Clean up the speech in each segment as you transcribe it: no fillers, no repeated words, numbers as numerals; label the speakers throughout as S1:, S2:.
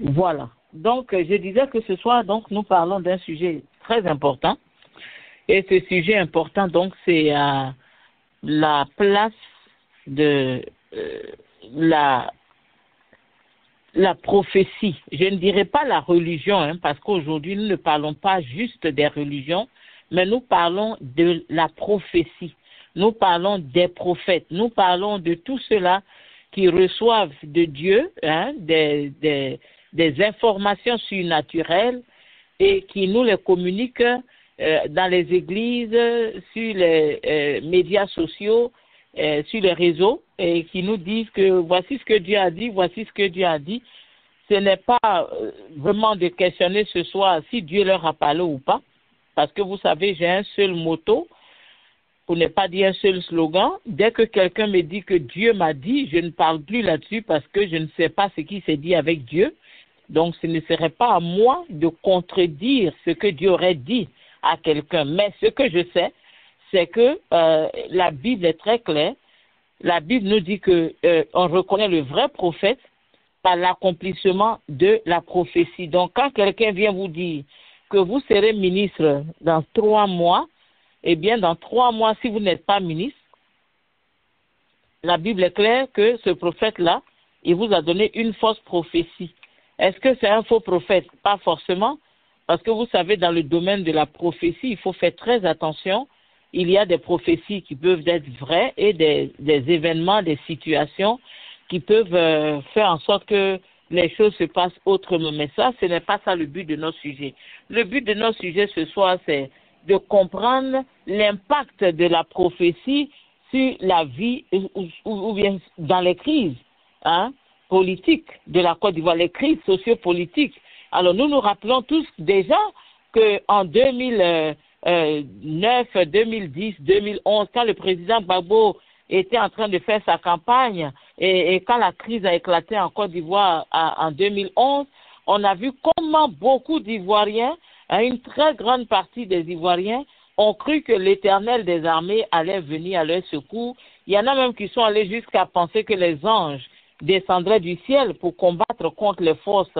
S1: Voilà. Donc, je disais que ce soir, donc, nous parlons d'un sujet très important. Et ce sujet important, donc, c'est la place de la prophétie. Je ne dirais pas la religion, hein, parce qu'aujourd'hui, nous ne parlons pas juste des religions, mais nous parlons de la prophétie. Nous parlons des prophètes. Nous parlons de tout cela qui reçoivent de Dieu, hein, des informations surnaturelles et qui nous les communiquent dans les églises, sur les médias sociaux, sur les réseaux, et qui nous disent que voici ce que Dieu a dit, voici ce que Dieu a dit. Ce n'est pas vraiment de questionner ce soir si Dieu leur a parlé ou pas, parce que vous savez, j'ai un seul motto, pour ne pas dire un seul slogan. Dès que quelqu'un me dit que Dieu m'a dit, je ne parle plus là-dessus parce que je ne sais pas ce qui s'est dit avec Dieu. Donc, ce ne serait pas à moi de contredire ce que Dieu aurait dit à quelqu'un. Mais ce que je sais, c'est que la Bible est très claire. La Bible nous dit que on reconnaît le vrai prophète par l'accomplissement de la prophétie. Donc, quand quelqu'un vient vous dire que vous serez ministre dans 3 mois, eh bien, dans 3 mois, si vous n'êtes pas ministre, la Bible est claire que ce prophète-là, il vous a donné une fausse prophétie. Est-ce que c'est un faux prophète? Pas forcément, parce que vous savez, dans le domaine de la prophétie, il faut faire très attention. Il y a des prophéties qui peuvent être vraies et des événements, des situations qui peuvent faire en sorte que les choses se passent autrement. Mais ça, ce n'est pas ça le but de notre sujet. Le but de notre sujet ce soir, c'est de comprendre l'impact de la prophétie sur la vie ou bien dans les crises politiques de la Côte d'Ivoire, les crises sociopolitiques. Alors nous nous rappelons tous déjà qu'en 2009, 2010, 2011, quand le président Gbagbo était en train de faire sa campagne et quand la crise a éclaté en Côte d'Ivoire en 2011, on a vu comment beaucoup d'Ivoiriens, une très grande partie des Ivoiriens ont cru que l'Éternel des armées allait venir à leur secours. Il y en a même qui sont allés jusqu'à penser que les anges descendraient du ciel pour combattre contre les forces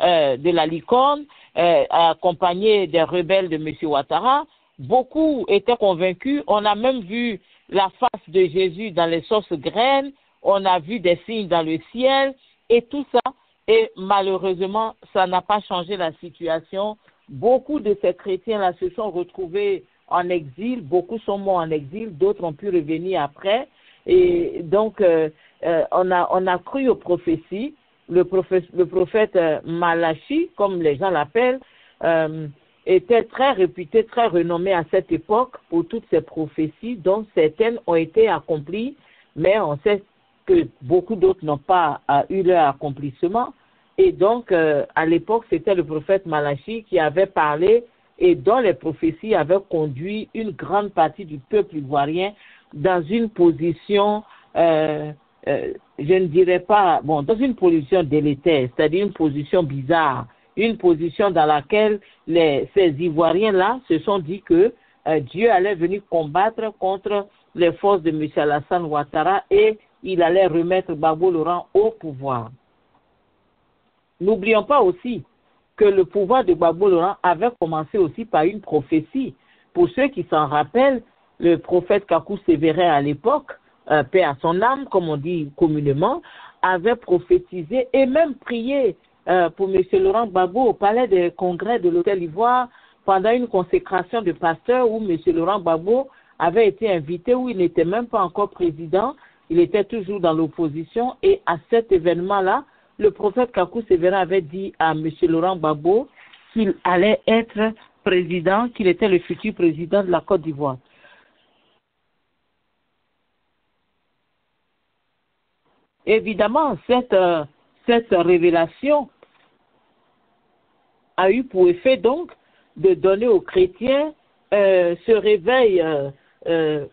S1: de la licorne, accompagnés des rebelles de M. Ouattara. Beaucoup étaient convaincus. On a même vu la face de Jésus dans les sources graines. On a vu des signes dans le ciel et tout ça. Et malheureusement, ça n'a pas changé la situation. Beaucoup de ces chrétiens-là se sont retrouvés en exil. Beaucoup sont morts en exil. D'autres ont pu revenir après. Et donc, on a cru aux prophéties. Le prophète Malachi, comme les gens l'appellent, était très réputé, très renommé à cette époque pour toutes ces prophéties, dont certaines ont été accomplies, mais on sait que beaucoup d'autres n'ont pas eu leur accomplissement. Et donc, à l'époque, c'était le prophète Malachi qui avait parlé et dont les prophéties avaient conduit une grande partie du peuple ivoirien dans une position, je ne dirais pas, bon, dans une position délétère, c'est-à-dire une position bizarre, une position dans laquelle ces Ivoiriens-là se sont dit que Dieu allait venir combattre contre les forces de M. Alassane Ouattara et il allait remettre Gbagbo Laurent au pouvoir. N'oublions pas aussi que le pouvoir de Gbagbo Laurent avait commencé aussi par une prophétie. Pour ceux qui s'en rappellent, le prophète Kakou Sévérin à l'époque, paix à son âme, comme on dit communément, avait prophétisé et même prié pour M. Laurent Gbagbo au palais des congrès de l'Hôtel Ivoire pendant une consécration de pasteur où M. Laurent Gbagbo avait été invité, où il n'était même pas encore président, il était toujours dans l'opposition et à cet événement-là, le prophète Kakou Sévérin avait dit à M. Laurent Gbagbo qu'il allait être président, qu'il était le futur président de la Côte d'Ivoire. Évidemment, cette révélation a eu pour effet donc de donner aux chrétiens ce réveil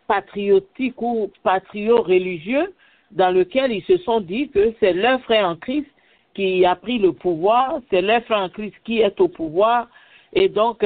S1: patriotique ou patrio-religieux dans lequel ils se sont dit que c'est leur frère en Christ qui a pris le pouvoir, c'est leur frère en Christ qui est au pouvoir. Et donc,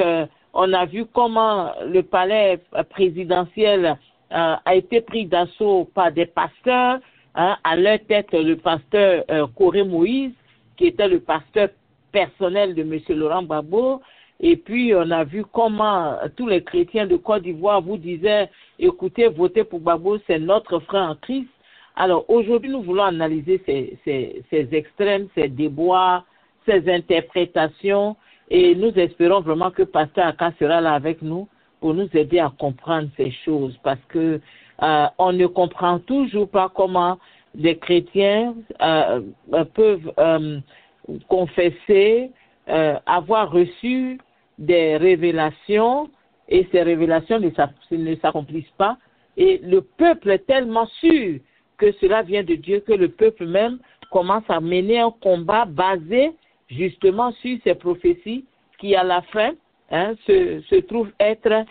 S1: on a vu comment le palais présidentiel a été pris d'assaut par des pasteurs, à leur tête le pasteur Coré Moïse, qui était le pasteur personnel de M. Laurent Gbagbo. Et puis, on a vu comment tous les chrétiens de Côte d'Ivoire vous disaient, écoutez, votez pour Gbagbo, c'est notre frère en Christ. Alors, aujourd'hui, nous voulons analyser ces extrêmes, ces déboires, ces interprétations, et nous espérons vraiment que Pasteur Aka sera là avec nous pour nous aider à comprendre ces choses, parce que on ne comprend toujours pas comment les chrétiens peuvent confesser, avoir reçu des révélations, et ces révélations ne s'accomplissent pas, et le peuple est tellement sûr que cela vient de Dieu, que le peuple même commence à mener un combat basé justement sur ces prophéties qui, à la fin, se trouvent être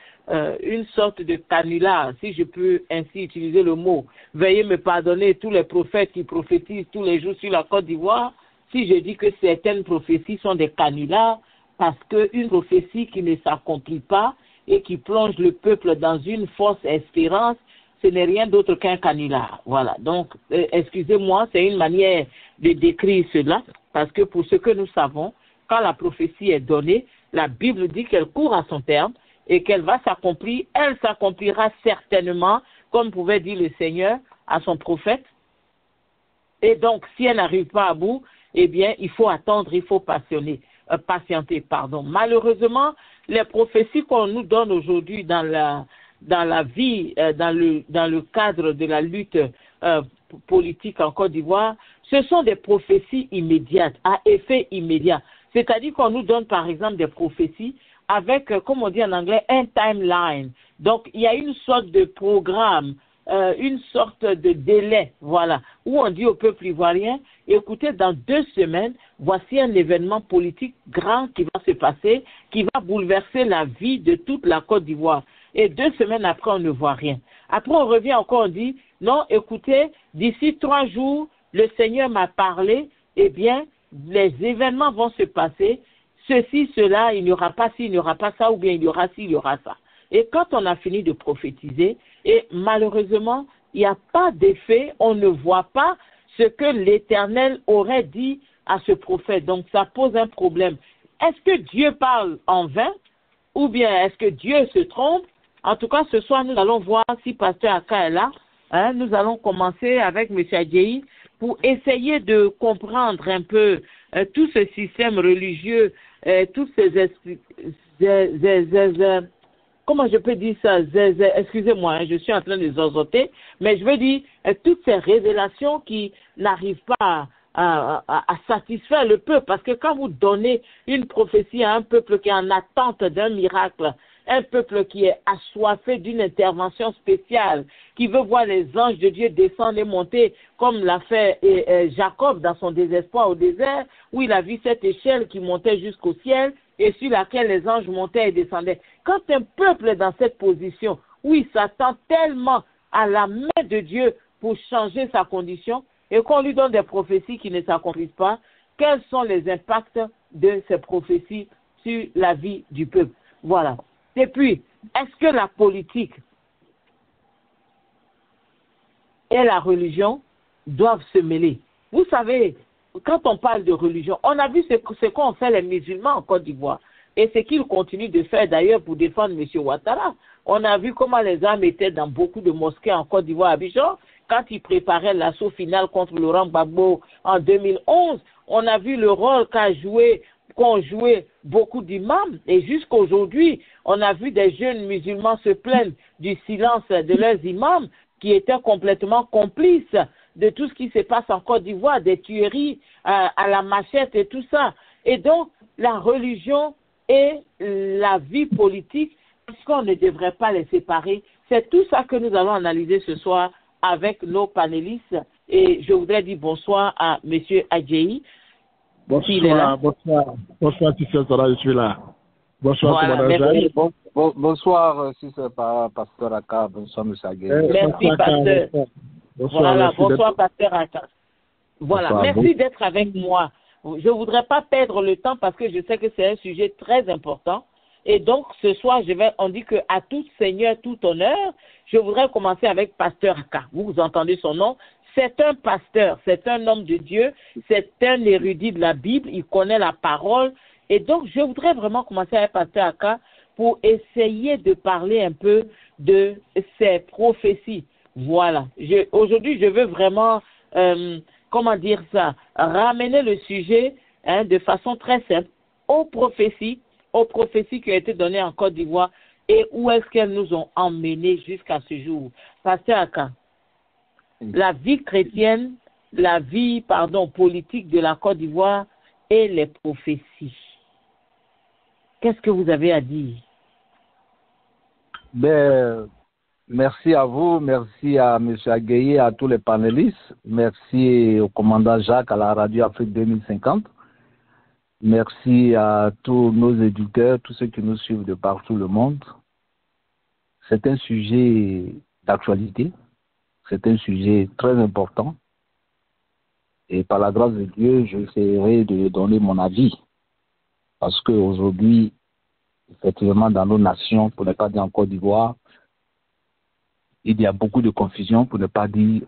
S1: une sorte de canular, si je peux ainsi utiliser le mot. Veuillez me pardonner, tous les prophètes qui prophétisent tous les jours sur la Côte d'Ivoire, si je dis que certaines prophéties sont des canulars, parce qu'une prophétie qui ne s'accomplit pas et qui plonge le peuple dans une fausse espérance, ce n'est rien d'autre qu'un canular. Voilà. Donc, excusez-moi, c'est une manière de décrire cela, parce que pour ce que nous savons, quand la prophétie est donnée, la Bible dit qu'elle court à son terme et qu'elle va s'accomplir. Elle s'accomplira certainement, comme pouvait dire le Seigneur à son prophète. Et donc, si elle n'arrive pas à bout, eh bien, il faut attendre, il faut patienter. Malheureusement, les prophéties qu'on nous donne aujourd'hui dans la vie, dans le cadre de la lutte politique en Côte d'Ivoire, ce sont des prophéties immédiates, à effet immédiat. C'est-à-dire qu'on nous donne par exemple des prophéties avec, comme on dit en anglais, un timeline. Donc, il y a une sorte de programme, une sorte de délai, voilà, où on dit au peuple ivoirien, écoutez, dans 2 semaines, voici un événement politique grand qui va se passer, qui va bouleverser la vie de toute la Côte d'Ivoire. Et 2 semaines après, on ne voit rien. Après, on revient encore, on dit, non, écoutez, d'ici 3 jours, le Seigneur m'a parlé, eh bien, les événements vont se passer, ceci, cela, il n'y aura pas ci, il n'y aura pas ça, ou bien il y aura ci, il y aura ça. Et quand on a fini de prophétiser, et malheureusement, il n'y a pas d'effet, on ne voit pas ce que l'Éternel aurait dit à ce prophète. Donc, ça pose un problème. Est-ce que Dieu parle en vain, ou bien est-ce que Dieu se trompe? En tout cas, ce soir, nous allons voir si Pasteur Aka est là. Nous allons commencer avec M. Adjei pour essayer de comprendre un peu tout ce système religieux, tous ces comment je peux dire ça? Excusez-moi, je suis en train de zozoter, mais je veux dire toutes ces révélations qui n'arrivent pas à satisfaire le peuple, parce que quand vous donnez une prophétie à un peuple qui est en attente d'un miracle, un peuple qui est assoiffé d'une intervention spéciale, qui veut voir les anges de Dieu descendre et monter, comme l'a fait Jacob dans son désespoir au désert, où il a vu cette échelle qui montait jusqu'au ciel et sur laquelle les anges montaient et descendaient. Quand un peuple est dans cette position, où il s'attend tellement à la main de Dieu pour changer sa condition, et qu'on lui donne des prophéties qui ne s'accomplissent pas, quels sont les impacts de ces prophéties sur la vie du peuple? Voilà. Et puis, est-ce que la politique et la religion doivent se mêler? Vous savez, quand on parle de religion, on a vu ce qu'ont fait les musulmans en Côte d'Ivoire et ce qu'ils continuent de faire d'ailleurs pour défendre M. Ouattara. On a vu comment les armes étaient dans beaucoup de mosquées en Côte d'Ivoire, à Abidjan, quand ils préparaient l'assaut final contre Laurent Gbagbo en 2011. On a vu le rôle qu'ont joué beaucoup d'imams, et jusqu'aujourd'hui, on a vu des jeunes musulmans se plaindre du silence de leurs imams qui étaient complètement complices de tout ce qui se passe en Côte d'Ivoire, des tueries à la machette et tout ça. Et donc, la religion et la vie politique, est-ce qu'on ne devrait pas les séparer? C'est tout ça que nous allons analyser ce soir avec nos panélistes. Et je voudrais dire bonsoir à M. Adjei.
S2: Bonsoir, Sister Sarah, je suis là. Bonsoir,
S1: voilà,
S3: bonsoir, Sister Pasteur Aka, bonsoir, M. Adjei.
S1: Merci, Pasteur. Voilà, bonsoir, Pasteur Aka. Voilà, bonsoir, merci d'être avec moi. Je ne voudrais pas perdre le temps parce que je sais que c'est un sujet très important. Et donc, ce soir, on dit que à tout Seigneur, tout honneur, je voudrais commencer avec Pasteur Aka. Vous entendez son nom, c'est un pasteur, c'est un homme de Dieu, c'est un érudit de la Bible, il connaît la parole. Et donc, je voudrais vraiment commencer avec Pasteur Aka pour essayer de parler un peu de ces prophéties. Voilà. Aujourd'hui, je veux vraiment, comment dire ça, ramener le sujet de façon très simple aux prophéties qui ont été données en Côte d'Ivoire et où est-ce qu'elles nous ont emmenés jusqu'à ce jour. Pasteur Aka, la vie chrétienne, la vie, politique de la Côte d'Ivoire et les prophéties. Qu'est-ce que vous avez à dire?
S3: Ben, merci à vous, merci à M. Agueye, à tous les panélistes, merci au commandant Jacques à la Radio Afrique 2050, merci à tous nos éditeurs, tous ceux qui nous suivent de partout le monde. C'est un sujet d'actualité, c'est un sujet très important et par la grâce de Dieu, j'essaierai de donner mon avis parce qu'aujourd'hui, effectivement, dans nos nations, pour ne pas dire en Côte d'Ivoire, il y a beaucoup de confusion, pour ne pas dire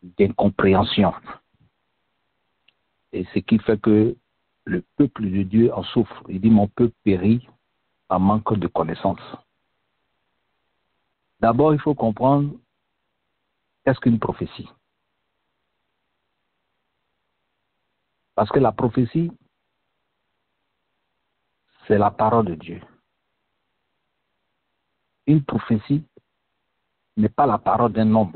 S3: d'incompréhension. Et ce qui fait que le peuple de Dieu en souffre. Il dit, mon peuple périt par manque de connaissances. D'abord, il faut comprendre qu'est-ce qu'une prophétie. Parce que la prophétie, c'est la parole de Dieu. Une prophétie n'est pas la parole d'un homme.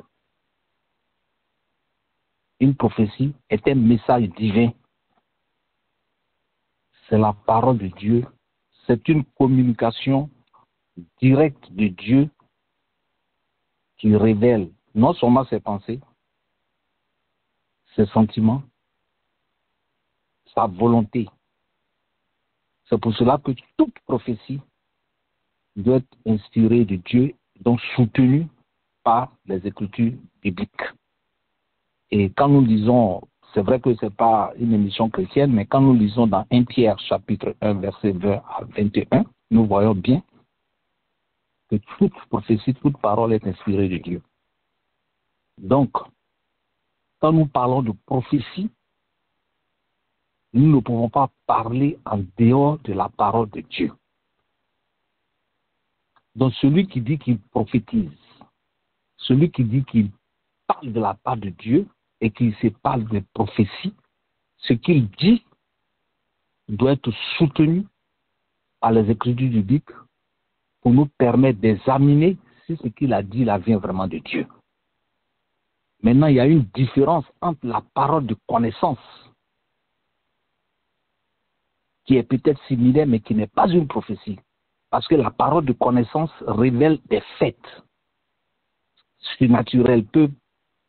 S3: Une prophétie est un message divin. C'est la parole de Dieu. C'est une communication directe de Dieu qui révèle non seulement ses pensées, ses sentiments, sa volonté. C'est pour cela que toute prophétie doit être inspirée de Dieu, donc soutenue par les Écritures bibliques. Et quand nous lisons, c'est vrai que ce n'est pas une émission chrétienne, mais quand nous lisons dans 1 Pierre chapitre 1, verset 20 à 21, nous voyons bien que toute prophétie, toute parole est inspirée de Dieu. Donc, quand nous parlons de prophétie, nous ne pouvons pas parler en dehors de la parole de Dieu. Donc, celui qui dit qu'il prophétise, celui qui dit qu'il parle de la part de Dieu et qu'il se parle de prophétie, ce qu'il dit doit être soutenu par les Écritures bibliques pour nous permettre d'examiner si ce qu'il a dit là vient vraiment de Dieu. Maintenant, il y a une différence entre la parole de connaissance, qui est peut-être similaire, mais qui n'est pas une prophétie. Parce que la parole de connaissance révèle des faits surnaturels.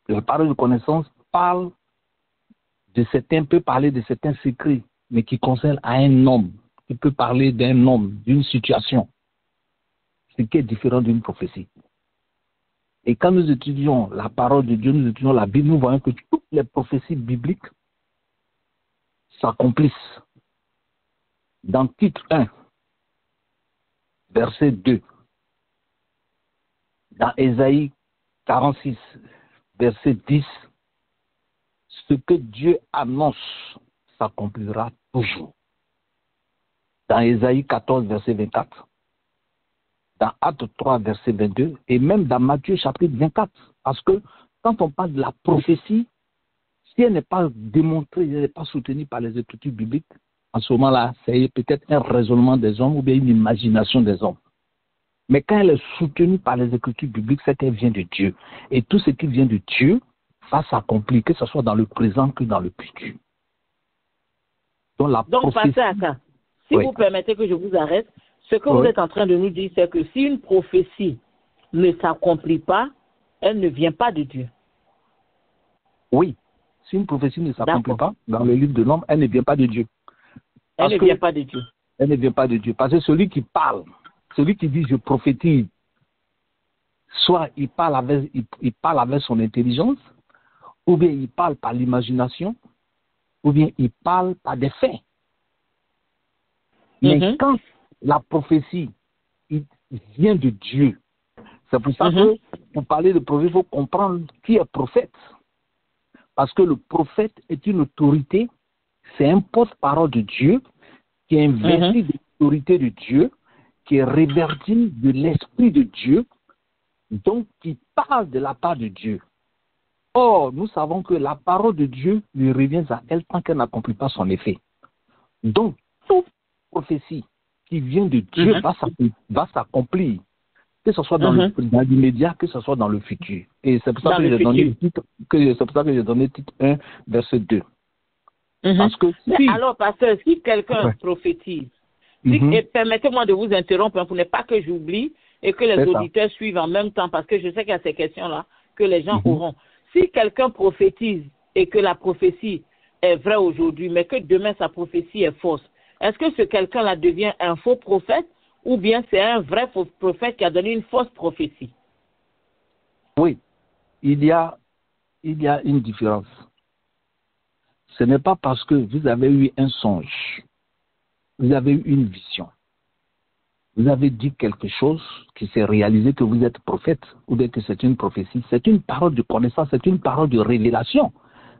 S3: La parole de connaissance peut parler de certains secrets, mais qui concernent à un homme. Il peut parler d'un homme, d'une situation, ce qui est différent d'une prophétie. Et quand nous étudions la parole de Dieu, nous étudions la Bible, nous voyons que toutes les prophéties bibliques s'accomplissent. Dans titre 1, verset 2, dans Ésaïe 46, verset 10, ce que Dieu annonce s'accomplira toujours. Dans Ésaïe 14, verset 24, dans Actes 3, verset 22, et même dans Matthieu chapitre 24. Parce que quand on parle de la prophétie, si elle n'est pas démontrée, elle n'est pas soutenue par les Écritures bibliques, en ce moment-là, c'est peut-être un raisonnement des hommes ou bien une imagination des hommes. Mais quand elle est soutenue par les Écritures bibliques, c'est qu'elle vient de Dieu. Et tout ce qui vient de Dieu va s'accomplir, que ce soit dans le présent que dans le futur.
S1: Donc passez à ça. Si vous permettez que je vous arrête, ce que vous êtes en train de nous dire, c'est que si une prophétie ne s'accomplit pas, elle ne vient pas de Dieu.
S3: Oui. Si une prophétie ne s'accomplit pas, dans le livre de l'homme, elle ne vient pas de Dieu.
S1: Elle ne vient pas de Dieu.
S3: Elle ne vient pas de Dieu. Parce que celui qui parle, celui qui dit je prophétise, soit il parle avec son intelligence, ou bien il parle par l'imagination, ou bien il parle par des faits. Mais quand la prophétie vient de Dieu, c'est pour ça que pour parler de prophète, il faut comprendre qui est prophète. Parce que le prophète est une autorité, c'est un porte-parole de Dieu qui est investi de l'autorité de Dieu, qui est réverti de l'Esprit de Dieu, donc qui parle de la part de Dieu. Or, nous savons que la parole de Dieu lui revient à elle tant qu'elle n'accomplit pas son effet. Donc, toute prophétie qui vient de Dieu va s'accomplir, que ce soit dans l'immédiat, que ce soit dans le futur. Et c'est pour ça que j'ai donné le titre 1, verset 2. Parce que
S1: alors, pasteur, si quelqu'un prophétise, et permettez-moi de vous interrompre pour ne pas que j'oublie et que les auditeurs suivent en même temps, parce que je sais qu'il y a ces questions-là que les gens auront. Si quelqu'un prophétise et que la prophétie est vraie aujourd'hui, mais que demain sa prophétie est fausse, est-ce que ce quelqu'un-là devient un faux prophète ou bien c'est un vrai faux prophète qui a donné une fausse prophétie?
S3: Oui, il y a une différence. Ce n'est pas parce que vous avez eu un songe, vous avez eu une vision, vous avez dit quelque chose qui s'est réalisé que vous êtes prophète, ou bien que c'est une prophétie. C'est une parole de connaissance, c'est une parole de révélation.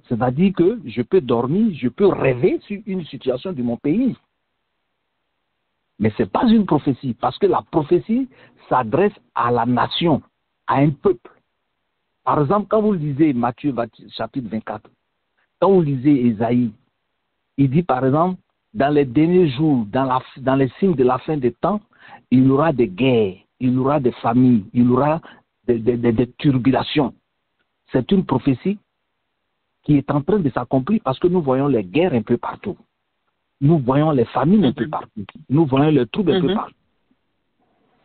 S3: C'est-à-dire que je peux dormir, je peux rêver sur une situation de mon pays. Mais ce n'est pas une prophétie, parce que la prophétie s'adresse à la nation, à un peuple. Par exemple, quand vous lisez Matthieu chapitre 24, quand vous lisez Ésaïe, il dit par exemple, dans les derniers jours, dans les signes de la fin des temps, il y aura des guerres, il y aura des familles, il y aura des turbulations. C'est une prophétie qui est en train de s'accomplir parce que nous voyons les guerres un peu partout. Nous voyons les famines un peu partout. Nous voyons les troubles un peu partout.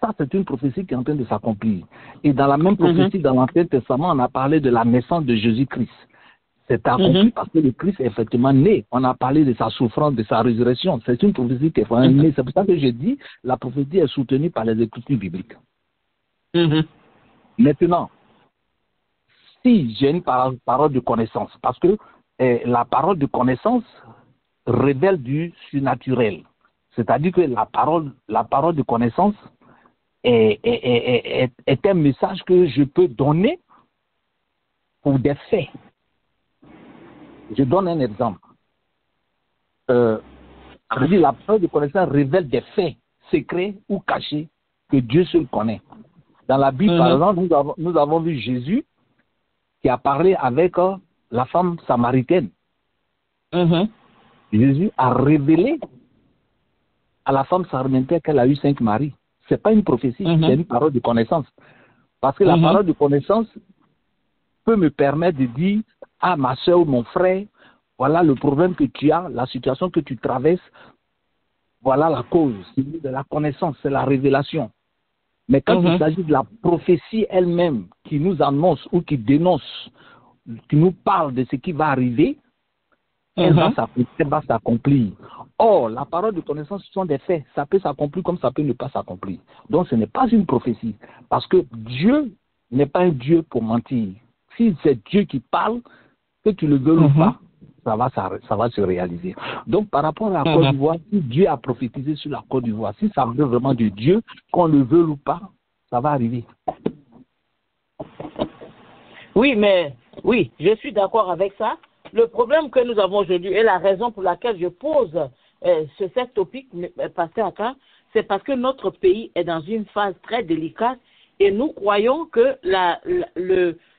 S3: Ça, c'est une prophétie qui est en train de s'accomplir. Et dans la même prophétie, dans l'Ancien Testament, on a parlé de la naissance de Jésus-Christ. C'est accompli parce que le Christ est effectivement né. On a parlé de sa souffrance, de sa résurrection. C'est une prophétie qui est vraiment née. C'est pour ça que je dis la prophétie est soutenue par les Écritures bibliques. Maintenant, si j'ai une parole de connaissance, parce que la parole de connaissance révèle du surnaturel. C'est-à-dire que la parole de connaissance est un message que je peux donner pour des faits. Je donne un exemple. La parole de connaissance révèle des faits secrets ou cachés que Dieu seul connaît. Dans la Bible, par exemple, nous avons vu Jésus qui a parlé avec la femme samaritaine. Jésus a révélé à la femme samaritaine qu'elle a eu 5 maris. Ce n'est pas une prophétie, c'est une parole de connaissance. Parce que la parole de connaissance peut me permettre de dire à ma soeur ou mon frère, voilà le problème que tu as, la situation que tu traverses, voilà la cause. C'est de la connaissance, c'est la révélation. Mais quand il s'agit de la prophétie elle-même qui nous annonce ou qui dénonce, qui nous parle de ce qui va arriver, elle va s'accomplir. Or, la parole de connaissance, ce sont des faits. Ça peut s'accomplir comme ça peut ne pas s'accomplir. Donc, ce n'est pas une prophétie. Parce que Dieu n'est pas un Dieu pour mentir. Si c'est Dieu qui parle, que tu le veux ou pas, ça va se réaliser. Donc, par rapport à la Côte d'Ivoire, si Dieu a prophétisé sur la Côte d'Ivoire, si ça veut vraiment de Dieu, qu'on le veut ou pas, ça va arriver.
S1: Oui, je suis d'accord avec ça. Le problème que nous avons aujourd'hui et la raison pour laquelle je pose cette topic, pasteur Aka, c'est parce que notre pays est dans une phase très délicate et nous croyons que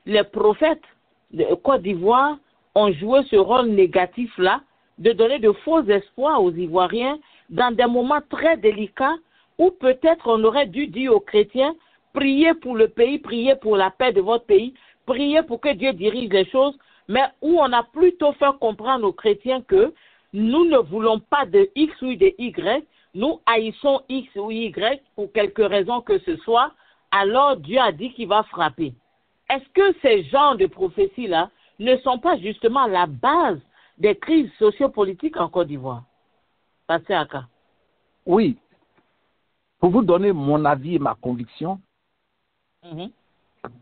S1: les prophètes de Côte d'Ivoire ont joué ce rôle négatif-là de donner de faux espoirs aux Ivoiriens dans des moments très délicats où peut-être on aurait dû dire aux chrétiens, priez pour le pays, priez pour la paix de votre pays, priez pour que Dieu dirige les choses, mais où on a plutôt fait comprendre aux chrétiens que nous ne voulons pas de X ou de Y, nous haïssons X ou Y pour quelque raison que ce soit, alors Dieu a dit qu'il va frapper. Est-ce que ces genres de prophéties-là ne sont pas justement la base des crises sociopolitiques en Côte d'Ivoire? Pasteur Aka.
S3: Oui. Pour vous donner mon avis et ma conviction,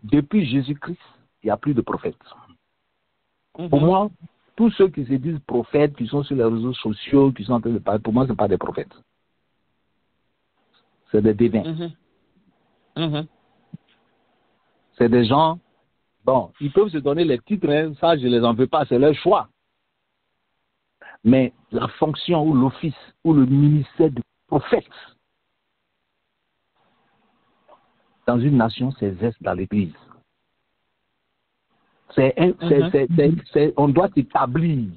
S3: depuis Jésus-Christ, il n'y a plus de prophètes. Pour moi, tous ceux qui se disent prophètes, qui sont sur les réseaux sociaux, qui sont en train de parler, pour moi, ce ne sont pas des prophètes. C'est des devins. C'est des gens Bon, ils peuvent se donner les titres, hein, ça je ne les en veux pas, c'est leur choix. Mais la fonction ou l'office ou le ministère du prophète dans une nation s'exerce dans l'Église. On doit s'établir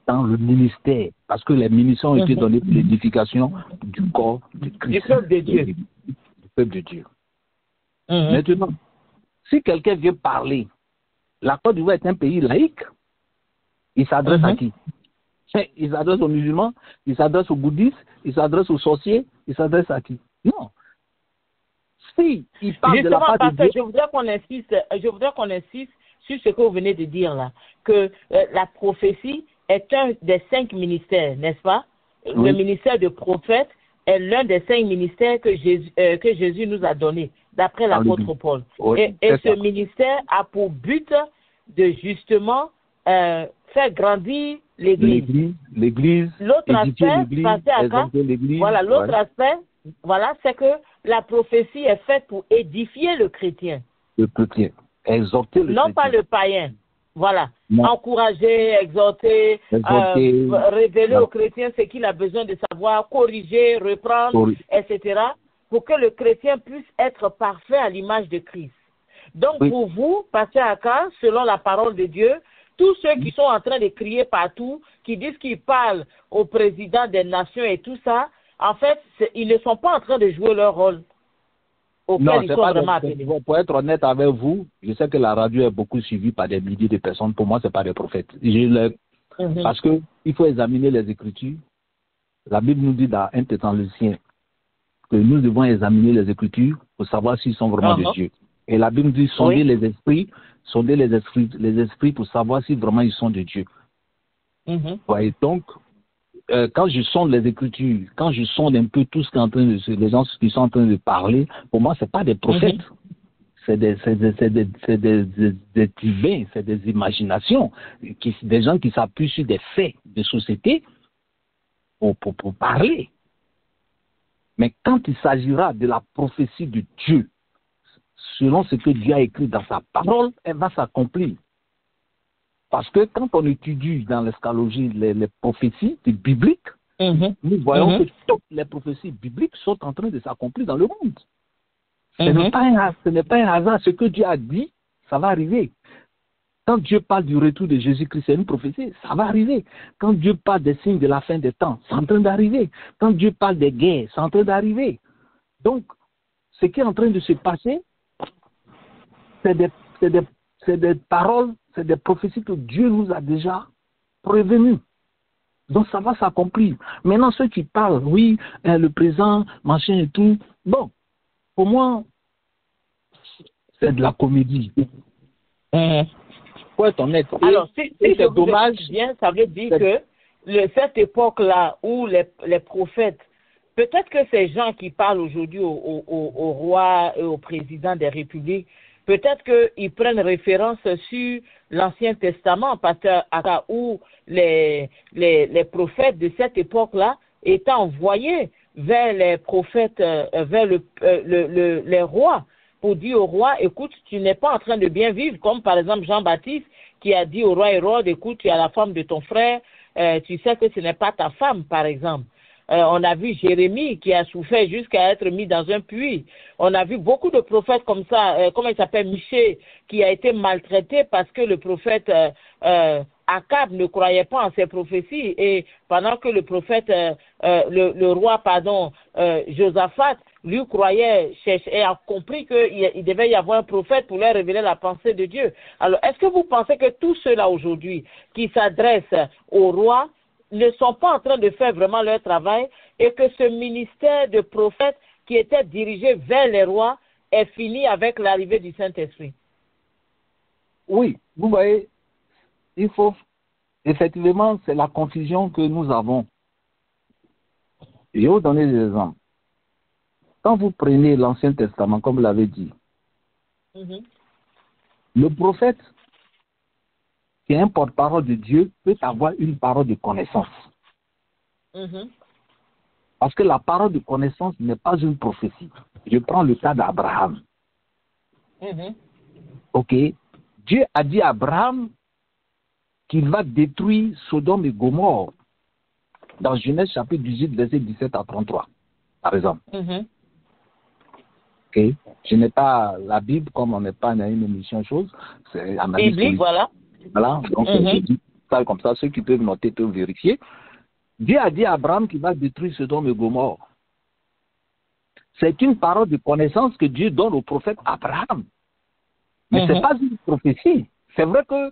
S3: dans le ministère, parce que les ministères ont été donnés pour l'édification du corps de Christ.
S1: Du peuple de Dieu.
S3: Du peuple de Dieu. Maintenant, si quelqu'un vient parler, la Côte d'Ivoire est un pays laïque, il s'adresse à qui? Il s'adresse aux musulmans, il s'adresse aux bouddhistes, il s'adresse aux sorciers, il s'adresse à qui? Non. Si il parle de la part de Dieu,
S1: je voudrais qu'on insiste sur ce que vous venez de dire là, que la prophétie est un des 5 ministères, n'est-ce pas?
S3: Oui.
S1: Le ministère de prophète est l'un des 5 ministères que Jésus nous a donnés, d'après l'apôtre Paul.
S3: Oui,
S1: et ce ministère a pour but de justement faire grandir l'Église. L'autre aspect, l'autre aspect, c'est que la prophétie est faite pour édifier le chrétien.
S3: Le chrétien, exhorter le chrétien.
S1: Non pas le païen. Voilà. Non. Encourager, exhorter, révéler au chrétien ce qu'il a besoin de savoir, corriger, reprendre, etc. pour que le chrétien puisse être parfait à l'image de Christ. Donc pour vous, pasteur Aka, selon la parole de Dieu, tous ceux qui sont en train de crier partout, qui disent qu'ils parlent au président des nations et tout ça, en fait, ils ne sont pas en train de jouer leur rôle auquel ils sont vraiment appelés.
S3: Pour être honnête avec vous, je sais que la radio est beaucoup suivie par des milliers de personnes. Pour moi, ce n'est pas des prophètes. Parce qu'il faut examiner les Écritures. La Bible nous dit dans 1 Thessaloniciens que nous devons examiner les Écritures pour savoir s'ils sont vraiment de Dieu. Et la Bible nous dit sonder les esprits pour savoir si vraiment ils sont de Dieu. Et donc, quand je sonde les Écritures, quand je sonde un peu tout ce qui est en train de les gens qui sont en train de parler, pour moi, c'est pas des prophètes. C'est des divins, c'est des imaginations, des gens qui s'appuient sur des faits de société pour parler. Mais quand il s'agira de la prophétie de Dieu, selon ce que Dieu a écrit dans sa parole, elle va s'accomplir. Parce que quand on étudie dans l'eschatologie les prophéties bibliques, nous voyons que toutes les prophéties bibliques sont en train de s'accomplir dans le monde. Ce n'est pas un hasard. Ce que Dieu a dit, ça va arriver. Quand Dieu parle du retour de Jésus-Christ, c'est une prophétie, ça va arriver. Quand Dieu parle des signes de la fin des temps, c'est en train d'arriver. Quand Dieu parle des guerres, c'est en train d'arriver. Donc, ce qui est en train de se passer, c'est des paroles, c'est des prophéties que Dieu nous a déjà prévenues. Donc ça va s'accomplir. Maintenant, ceux qui parlent, le présent, machin et tout, bon, pour moi, c'est de la comédie. Pour être honnête.
S1: Alors, si c'est dommage, bien, ça veut dire que cette époque-là où les prophètes, peut-être que ces gens qui parlent aujourd'hui au roi et au président des républiques, peut-être qu'ils prennent référence sur l'Ancien Testament, parce que où les prophètes de cette époque-là étaient envoyés vers les prophètes, vers les rois, pour dire au roi, écoute, tu n'es pas en train de bien vivre, comme par exemple Jean-Baptiste qui a dit au roi Hérode, écoute, tu as la femme de ton frère, tu sais que ce n'est pas ta femme, par exemple. On a vu Jérémie qui a souffert jusqu'à être mis dans un puits. On a vu beaucoup de prophètes comme ça, comment il s'appelle, Michée, qui a été maltraité parce que le prophète Akab ne croyait pas en ses prophéties. Et pendant que le prophète, le roi, Josaphat, lui croyait, cherchait, et a compris qu'il devait y avoir un prophète pour leur révéler la pensée de Dieu. Alors, est-ce que vous pensez que tous ceux-là aujourd'hui qui s'adressent au roi ne sont pas en train de faire vraiment leur travail et que ce ministère de prophète qui était dirigé vers les rois est fini avec l'arrivée du Saint-Esprit?
S3: Oui, vous voyez, effectivement, c'est la confusion que nous avons. Je vais vous donner des exemples. Quand vous prenez l'Ancien Testament, comme vous l'avez dit, le prophète qui est un porte-parole de Dieu peut avoir une parole de connaissance. Parce que la parole de connaissance n'est pas une prophétie. Je prends le cas d'Abraham. Ok. Dieu a dit à Abraham qu'il va détruire Sodome et Gomorrhe dans Genèse chapitre 18, verset 17 à 33, par exemple. Ok. Je n'ai pas la Bible, comme on n'est pas dans une émission chose. C'est analyse
S1: Biblique, voilà.
S3: Voilà, donc je dis ça comme ça, ceux qui peuvent noter peuvent vérifier. Dieu a dit à Abraham qu'il va détruire Sodome et Gomorrhe. C'est une parole de connaissance que Dieu donne au prophète Abraham. Mais ce n'est pas une prophétie. C'est vrai que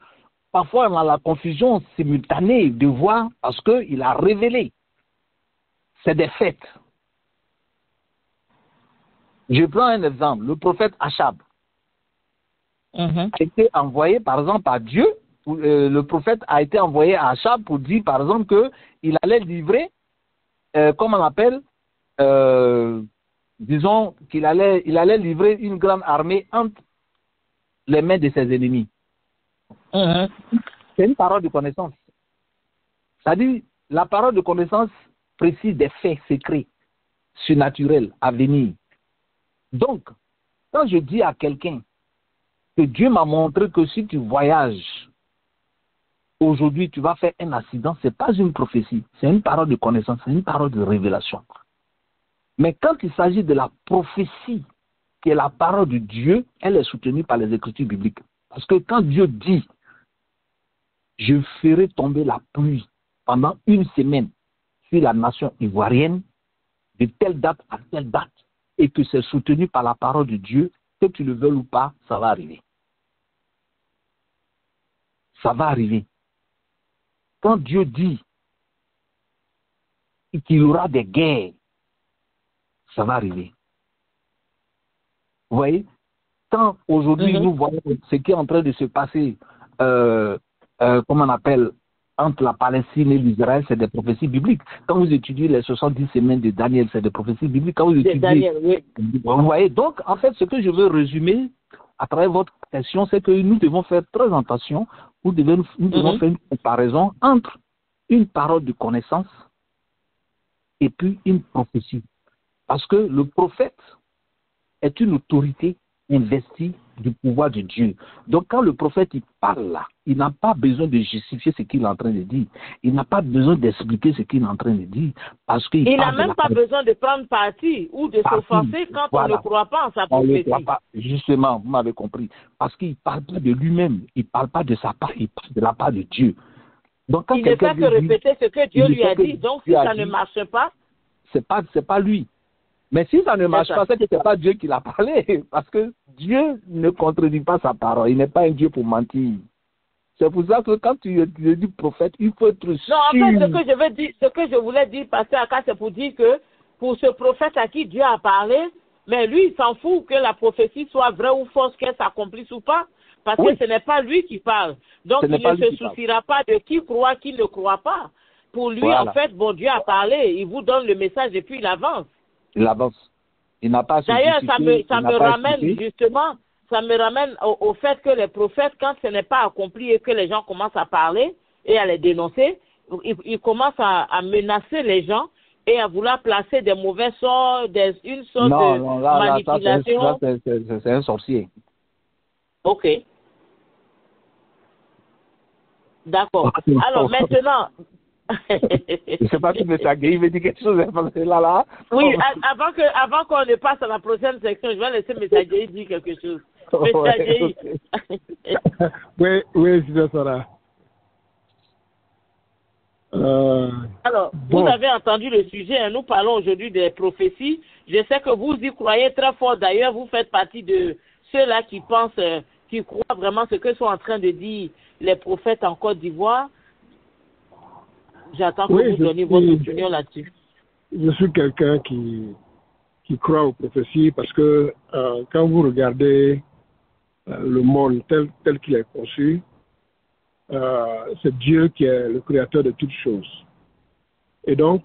S3: parfois on a la confusion simultanée de voir parce qu'il a révélé. C'est des faits. Je prends un exemple. Le prophète Achab a été envoyé par exemple à Dieu. Le prophète a été envoyé à Achab pour dire par exemple qu'il allait livrer, comment on appelle, disons qu'il allait livrer une grande armée entre les mains de ses ennemis. C'est une parole de connaissance. C'est-à-dire, la parole de connaissance précise des faits secrets, surnaturels, à venir. Donc, quand je dis à quelqu'un que Dieu m'a montré que si tu voyages, aujourd'hui tu vas faire un accident, ce n'est pas une prophétie, c'est une parole de connaissance, c'est une parole de révélation. Mais quand il s'agit de la prophétie, qui est la parole de Dieu, elle est soutenue par les Écritures bibliques. Parce que quand Dieu dit, je ferai tomber la pluie pendant une semaine sur la nation ivoirienne, de telle date à telle date, et que c'est soutenu par la parole de Dieu, que tu le veuilles ou pas, ça va arriver. Ça va arriver. Quand Dieu dit qu'il y aura des guerres, ça va arriver. Vous voyez, quand aujourd'hui nous voyons ce qui est en train de se passer, comment on appelle, entre la Palestine et l'Israël, c'est des prophéties bibliques. Quand vous étudiez les 70 semaines de Daniel, c'est des prophéties bibliques. Quand vous étudiez, Daniel, vous voyez, donc en fait, ce que je veux résumer à travers votre question, c'est que nous devons faire très attention, nous devons faire une comparaison entre une parole de connaissance et puis une prophétie. Parce que le prophète est une autorité investie du pouvoir de Dieu. Donc quand le prophète il parle là, il n'a pas besoin de justifier ce qu'il est en train de dire. Il n'a pas besoin d'expliquer ce qu'il est en train de dire. Parce qu'il
S1: n'a même pas besoin de prendre parti ou de s'offenser quand on ne croit pas en sa prophétie. On ne croit pas.
S3: Justement, vous m'avez compris. Parce qu'il ne parle pas de lui-même, il ne parle pas de sa part, il parle de la part de Dieu.
S1: Donc, quand il ne fait que répéter ce que Dieu lui a dit. Donc si ça ne marche pas,
S3: c'est pas lui. Mais si ça ne marche pas, c'est que ce n'est pas Dieu qui l'a parlé. Parce que Dieu ne contredit pas sa parole. Il n'est pas un Dieu pour mentir. C'est pour ça que quand tu dis prophète, il faut être sûr.
S1: Non, en fait, ce que je voulais dire, Pasteur Aka, c'est pour dire que pour ce prophète à qui Dieu a parlé, mais lui, il s'en fout que la prophétie soit vraie ou fausse, qu'elle s'accomplisse ou pas. Parce que ce n'est pas lui qui parle. Donc, il ne se souciera pas de qui croit, qui ne croit pas. Pour lui, en fait, bon, Dieu a parlé. Il vous donne le message et puis il avance.
S3: Il avance. Il n'a pas.
S1: D'ailleurs, ça me ramène au fait que les prophètes, quand ce n'est pas accompli et que les gens commencent à parler et à les dénoncer, ils commencent à menacer les gens et à vouloir placer des mauvais sorts, une sorte de manipulation.
S3: C'est un sorcier.
S1: Ok. D'accord. Alors maintenant.
S3: Je ne sais pas si M. Agueï veut dire quelque chose. Là.
S1: Oui, avant qu'on ne passe à la prochaine section, je vais laisser M. Agueï dire quelque chose. M. Agueï.
S2: Oui, c'est ça.
S1: Alors, vous avez entendu le sujet. Hein, nous parlons aujourd'hui des prophéties. Je sais que vous y croyez très fort. D'ailleurs, vous faites partie de ceux-là qui pensent, qui croient vraiment ce que sont en train de dire les prophètes en Côte d'Ivoire. J'attends que vous donniez votre opinion là-dessus.
S2: Je suis quelqu'un qui croit aux prophéties parce que quand vous regardez le monde tel qu'il est conçu, c'est Dieu qui est le créateur de toutes choses. Et donc,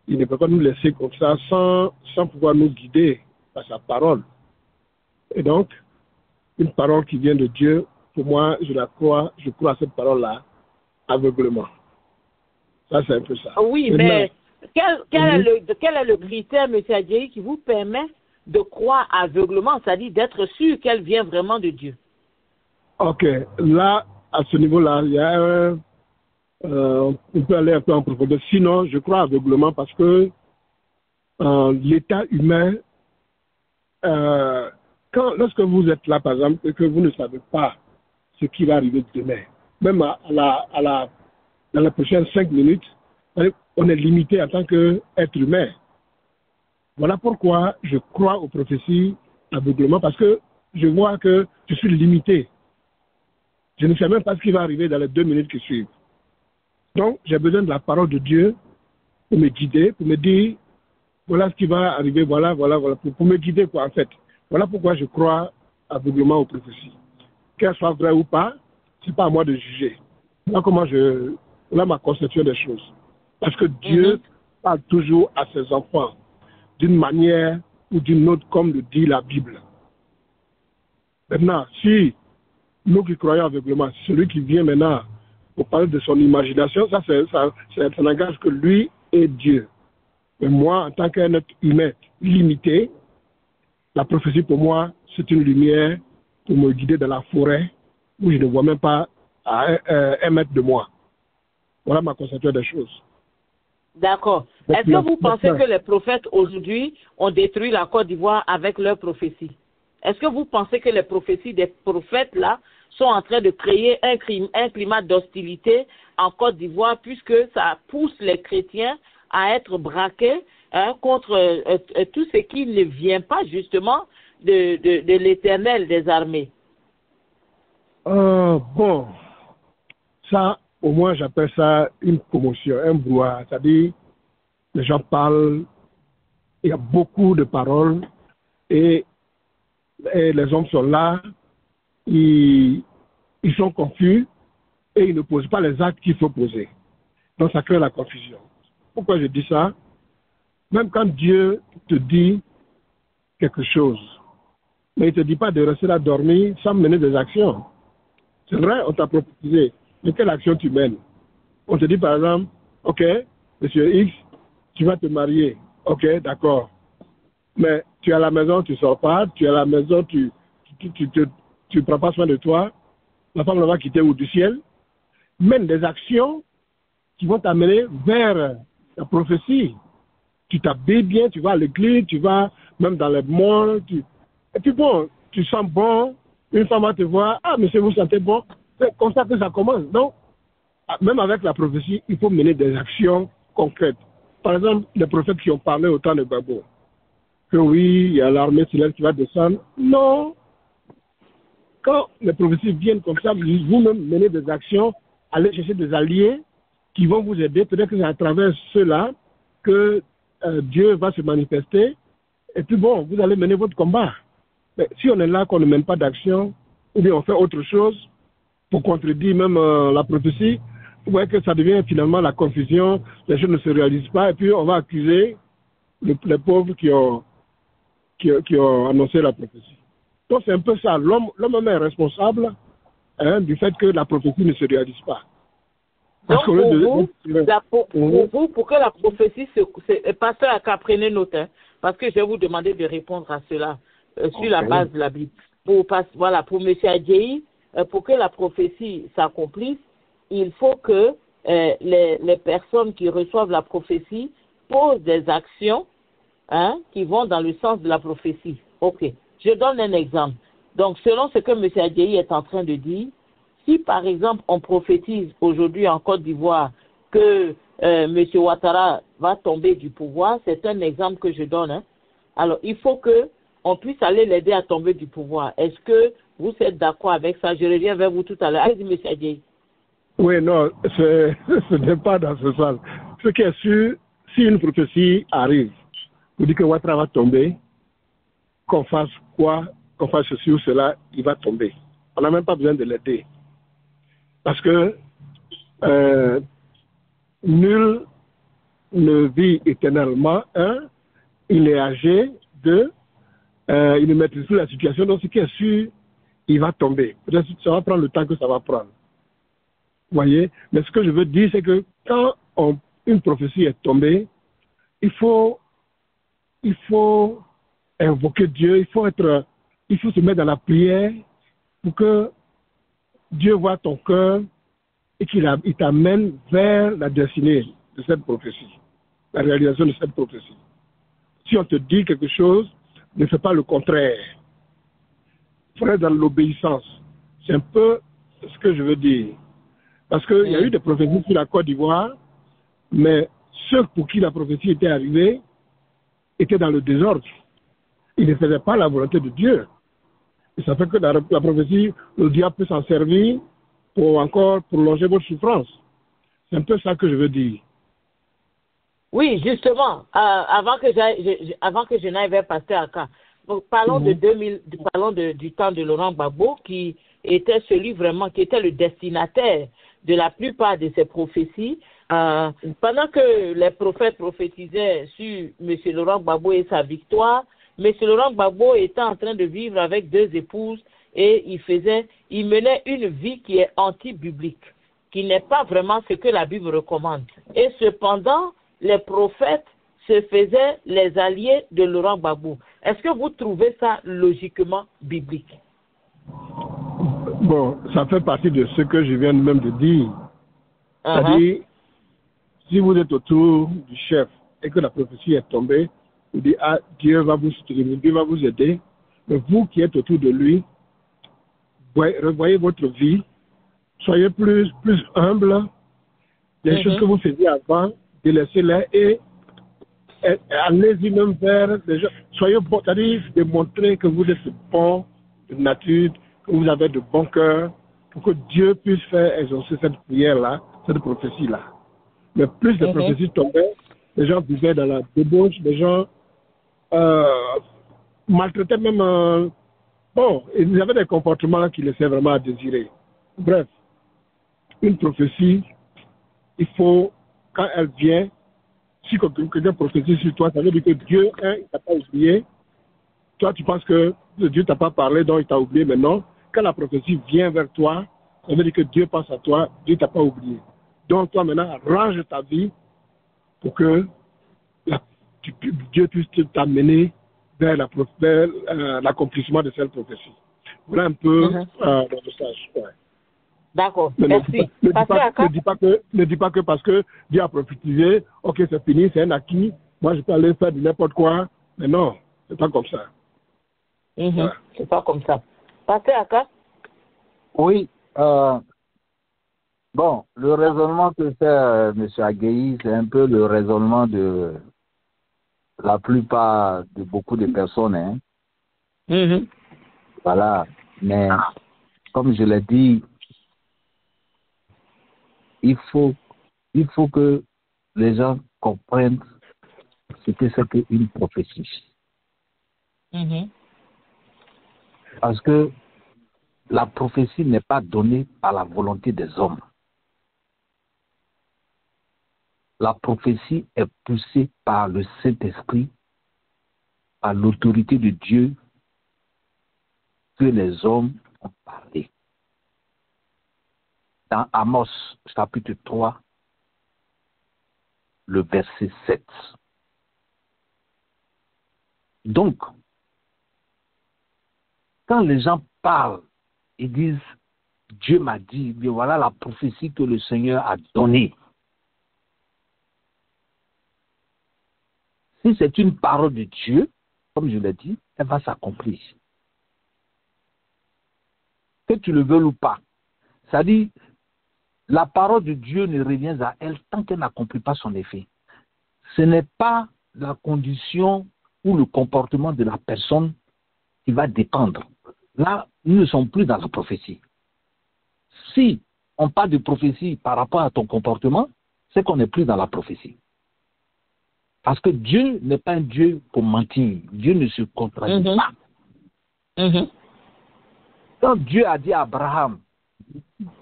S2: il ne peut pas nous laisser comme ça sans pouvoir nous guider par sa parole. Et donc, une parole qui vient de Dieu, pour moi, je crois à cette parole-là aveuglément. Ça, c'est un peu ça.
S1: Oui, maintenant, mais quel est le critère, M. Adjaï, qui vous permet de croire aveuglement, c'est-à-dire d'être sûr qu'elle vient vraiment de Dieu?
S2: Ok, là, à ce niveau-là, il y a on peut aller un peu en profondeur. Sinon, je crois aveuglement parce que l'état humain, lorsque vous êtes là, par exemple, et que vous ne savez pas ce qui va arriver demain, même dans les prochaines 5 minutes, on est limité en tant qu'être humain. Voilà pourquoi je crois aux prophéties aveuglement, parce que je vois que je suis limité. Je ne sais même pas ce qui va arriver dans les 2 minutes qui suivent. Donc, j'ai besoin de la parole de Dieu pour me guider, pour me dire, voilà ce qui va arriver, voilà, pour me guider, quoi, en fait. Voilà pourquoi je crois aveuglement aux prophéties. Qu'elles soient vraies ou pas, c'est pas à moi de juger. Voilà ma conception des choses. Parce que Dieu parle toujours à ses enfants d'une manière ou d'une autre, comme le dit la Bible. Maintenant, si nous qui croyons aveuglement, celui qui vient maintenant pour parler de son imagination, ça n'engage que lui et Dieu. Mais moi, en tant qu'un être humain limité, la prophétie pour moi, c'est une lumière pour me guider dans la forêt où je ne vois même pas à 1 mètre de moi. Voilà ma conception des choses.
S1: D'accord. Est-ce que vous pensez que les prophètes aujourd'hui ont détruit la Côte d'Ivoire avec leurs prophéties? Est-ce que vous pensez que les prophéties des prophètes là sont en train de créer un climat d'hostilité en Côte d'Ivoire puisque ça pousse les chrétiens à être braqués contre tout ce qui ne vient pas justement de l'Éternel des armées?
S2: Bon, ça, au moins, j'appelle ça une commotion, un brouhaha. C'est-à-dire, les gens parlent, il y a beaucoup de paroles, et les hommes sont là, ils sont confus, et ils ne posent pas les actes qu'il faut poser. Donc, ça crée la confusion. Pourquoi je dis ça? Même quand Dieu te dit quelque chose, mais il ne te dit pas de rester là dormir sans mener des actions. C'est vrai, on t'a proposé, mais quelle action tu mènes? On te dit par exemple, ok, monsieur X, tu vas te marier. Ok, d'accord. Mais tu es à la maison, tu ne sors pas, tu es à la maison, tu prends pas soin de toi, la femme va quitter ou du ciel. Mène des actions qui vont t'amener vers la prophétie. Tu t'habilles bien, tu vas à l'église, tu vas même dans les malls. Et puis bon, tu sens bon, une femme va te voir, ah monsieur, vous sentez bon. C'est comme ça que ça commence. Donc, même avec la prophétie, il faut mener des actions concrètes. Par exemple, les prophètes qui ont parlé au temps de Babou, que oui, il y a l'armée céleste qui va descendre. Non. Quand les prophéties viennent comme ça, vous-même menez des actions, allez chercher des alliés qui vont vous aider. Peut-être que c'est à travers ceux-là que Dieu va se manifester. Et puis bon, vous allez mener votre combat. Mais si on est là, qu'on ne mène pas d'action, ou bien on fait autre chose pour contredire même la prophétie, vous voyez que ça devient finalement la confusion, les choses ne se réalisent pas, et puis on va accuser les pauvres qui ont annoncé la prophétie. Donc c'est un peu ça, l'homme même est responsable du fait que la prophétie ne se réalise pas.
S1: Donc pour que la prophétie pasteur Aka, prenez note, parce que je vais vous demander de répondre à cela sur la base de la Bible. Pour M. Adjei, pour que la prophétie s'accomplisse, il faut que les personnes qui reçoivent la prophétie posent des actions qui vont dans le sens de la prophétie. Ok, je donne un exemple. Donc, selon ce que M. Adjei est en train de dire, si par exemple on prophétise aujourd'hui en Côte d'Ivoire que M. Ouattara va tomber du pouvoir, c'est un exemple que je donne. Alors, il faut qu'on puisse aller l'aider à tomber du pouvoir. Est-ce que vous êtes d'accord avec ça? Je reviens vers vous tout à l'heure. Allez-y, M. Adjei.
S2: Oui, non, ce n'est pas dans ce sens. Ce qui est sûr, si une prophétie arrive, vous dites que Ouattara va tomber, qu'on fasse quoi, qu'on fasse ceci ou cela, il va tomber. On n'a même pas besoin de l'aider. Parce que nul ne vit éternellement. Il est âgé. Il ne maîtrise plus la situation. Donc, ce qui est sûr, il va tomber. Peut-être que ça va prendre le temps que ça va prendre. Vous voyez? Mais ce que je veux dire, c'est que quand une prophétie est tombée, il faut invoquer Dieu, il faut se mettre dans la prière pour que Dieu voit ton cœur et qu'il t'amène vers la destinée de cette prophétie, la réalisation de cette prophétie. Si on te dit quelque chose, ne fais pas le contraire. Il faut être dans l'obéissance. C'est un peu ce que je veux dire. Parce qu'il y a eu des prophéties sur la Côte d'Ivoire, mais ceux pour qui la prophétie était arrivée étaient dans le désordre. Ils ne faisaient pas la volonté de Dieu. Et ça fait que la prophétie, le diable peut s'en servir pour encore prolonger votre souffrance. C'est un peu ça que je veux dire.
S1: Oui, justement, avant que je n'aille vers Pasteur Aka, parlons du temps de Laurent Gbagbo, qui était celui vraiment, qui était le destinataire de la plupart de ces prophéties. Pendant que les prophètes prophétisaient sur M. Laurent Gbagbo et sa victoire, M. Laurent Gbagbo était en train de vivre avec 2 épouses et il menait une vie qui est anti-biblique, qui n'est pas vraiment ce que la Bible recommande. Et cependant, les prophètes se faisaient les alliés de Laurent Gbagbo. Est-ce que vous trouvez ça logiquement biblique?
S2: Bon, ça fait partie de ce que je viens même de dire. C'est-à-dire, si vous êtes autour du chef et que la prophétie est tombée, vous dites, ah, Dieu va vous soutenir, Dieu va vous aider. Mais vous qui êtes autour de lui, revoyez votre vie, soyez plus humble. Les choses que vous faisiez avant, délaissez-les et allez-y même vers les gens. Soyez bon, c'est-à-dire démontrer que vous êtes bon de nature, que vous avez de bon cœur, pour que Dieu puisse faire exaucer cette prière-là, cette prophétie-là. Mais plus les prophéties tombaient, les gens vivaient dans la débauche, les gens maltraitaient même. Bon, ils avaient des comportements qui laissaient vraiment à désirer. Bref, une prophétie, il faut, quand elle vient, si quelqu'un prophétise sur toi, ça veut dire que Dieu, il t'a pas oublié. Toi, tu penses que Dieu t'a pas parlé, donc il t'a oublié, mais non. Quand la prophétie vient vers toi, ça veut dire que Dieu pense à toi, Dieu t'a pas oublié. Donc, toi, maintenant, range ta vie pour que Dieu puisse t'amener vers l'accomplissement de cette prophétie. Voilà un peu le message. Ouais.
S1: D'accord, merci.
S2: Ne dis pas que parce que Dieu a prophétisé, ok, c'est fini, c'est un acquis, moi je peux aller faire du n'importe quoi, mais non, c'est pas comme ça.
S1: Voilà. C'est pas comme ça. Pasteur Aka?
S3: Oui, bon, le raisonnement que fait M. Agueyi, c'est un peu le raisonnement de la plupart de beaucoup de personnes. Hein. Voilà, mais comme je l'ai dit, il faut que les gens comprennent ce que c'est qu'une prophétie. Parce que la prophétie n'est pas donnée par la volonté des hommes. La prophétie est poussée par le Saint-Esprit, par l'autorité de Dieu que les hommes ont parlé. Dans Amos, chapitre 3, le verset 7. Donc, quand les gens parlent, ils disent, Dieu m'a dit, bien voilà la prophétie que le Seigneur a donnée. Si c'est une parole de Dieu, comme je l'ai dit, elle va s'accomplir. Que tu le veuilles ou pas. C'est-à-dire, la parole de Dieu ne revient à elle tant qu'elle n'accomplit pas son effet. Ce n'est pas la condition ou le comportement de la personne qui va dépendre. Là, nous ne sommes plus dans la prophétie. Si on parle de prophétie par rapport à ton comportement, c'est qu'on n'est plus dans la prophétie. Parce que Dieu n'est pas un Dieu pour mentir. Dieu ne se contradit pas. Quand Dieu a dit à Abraham,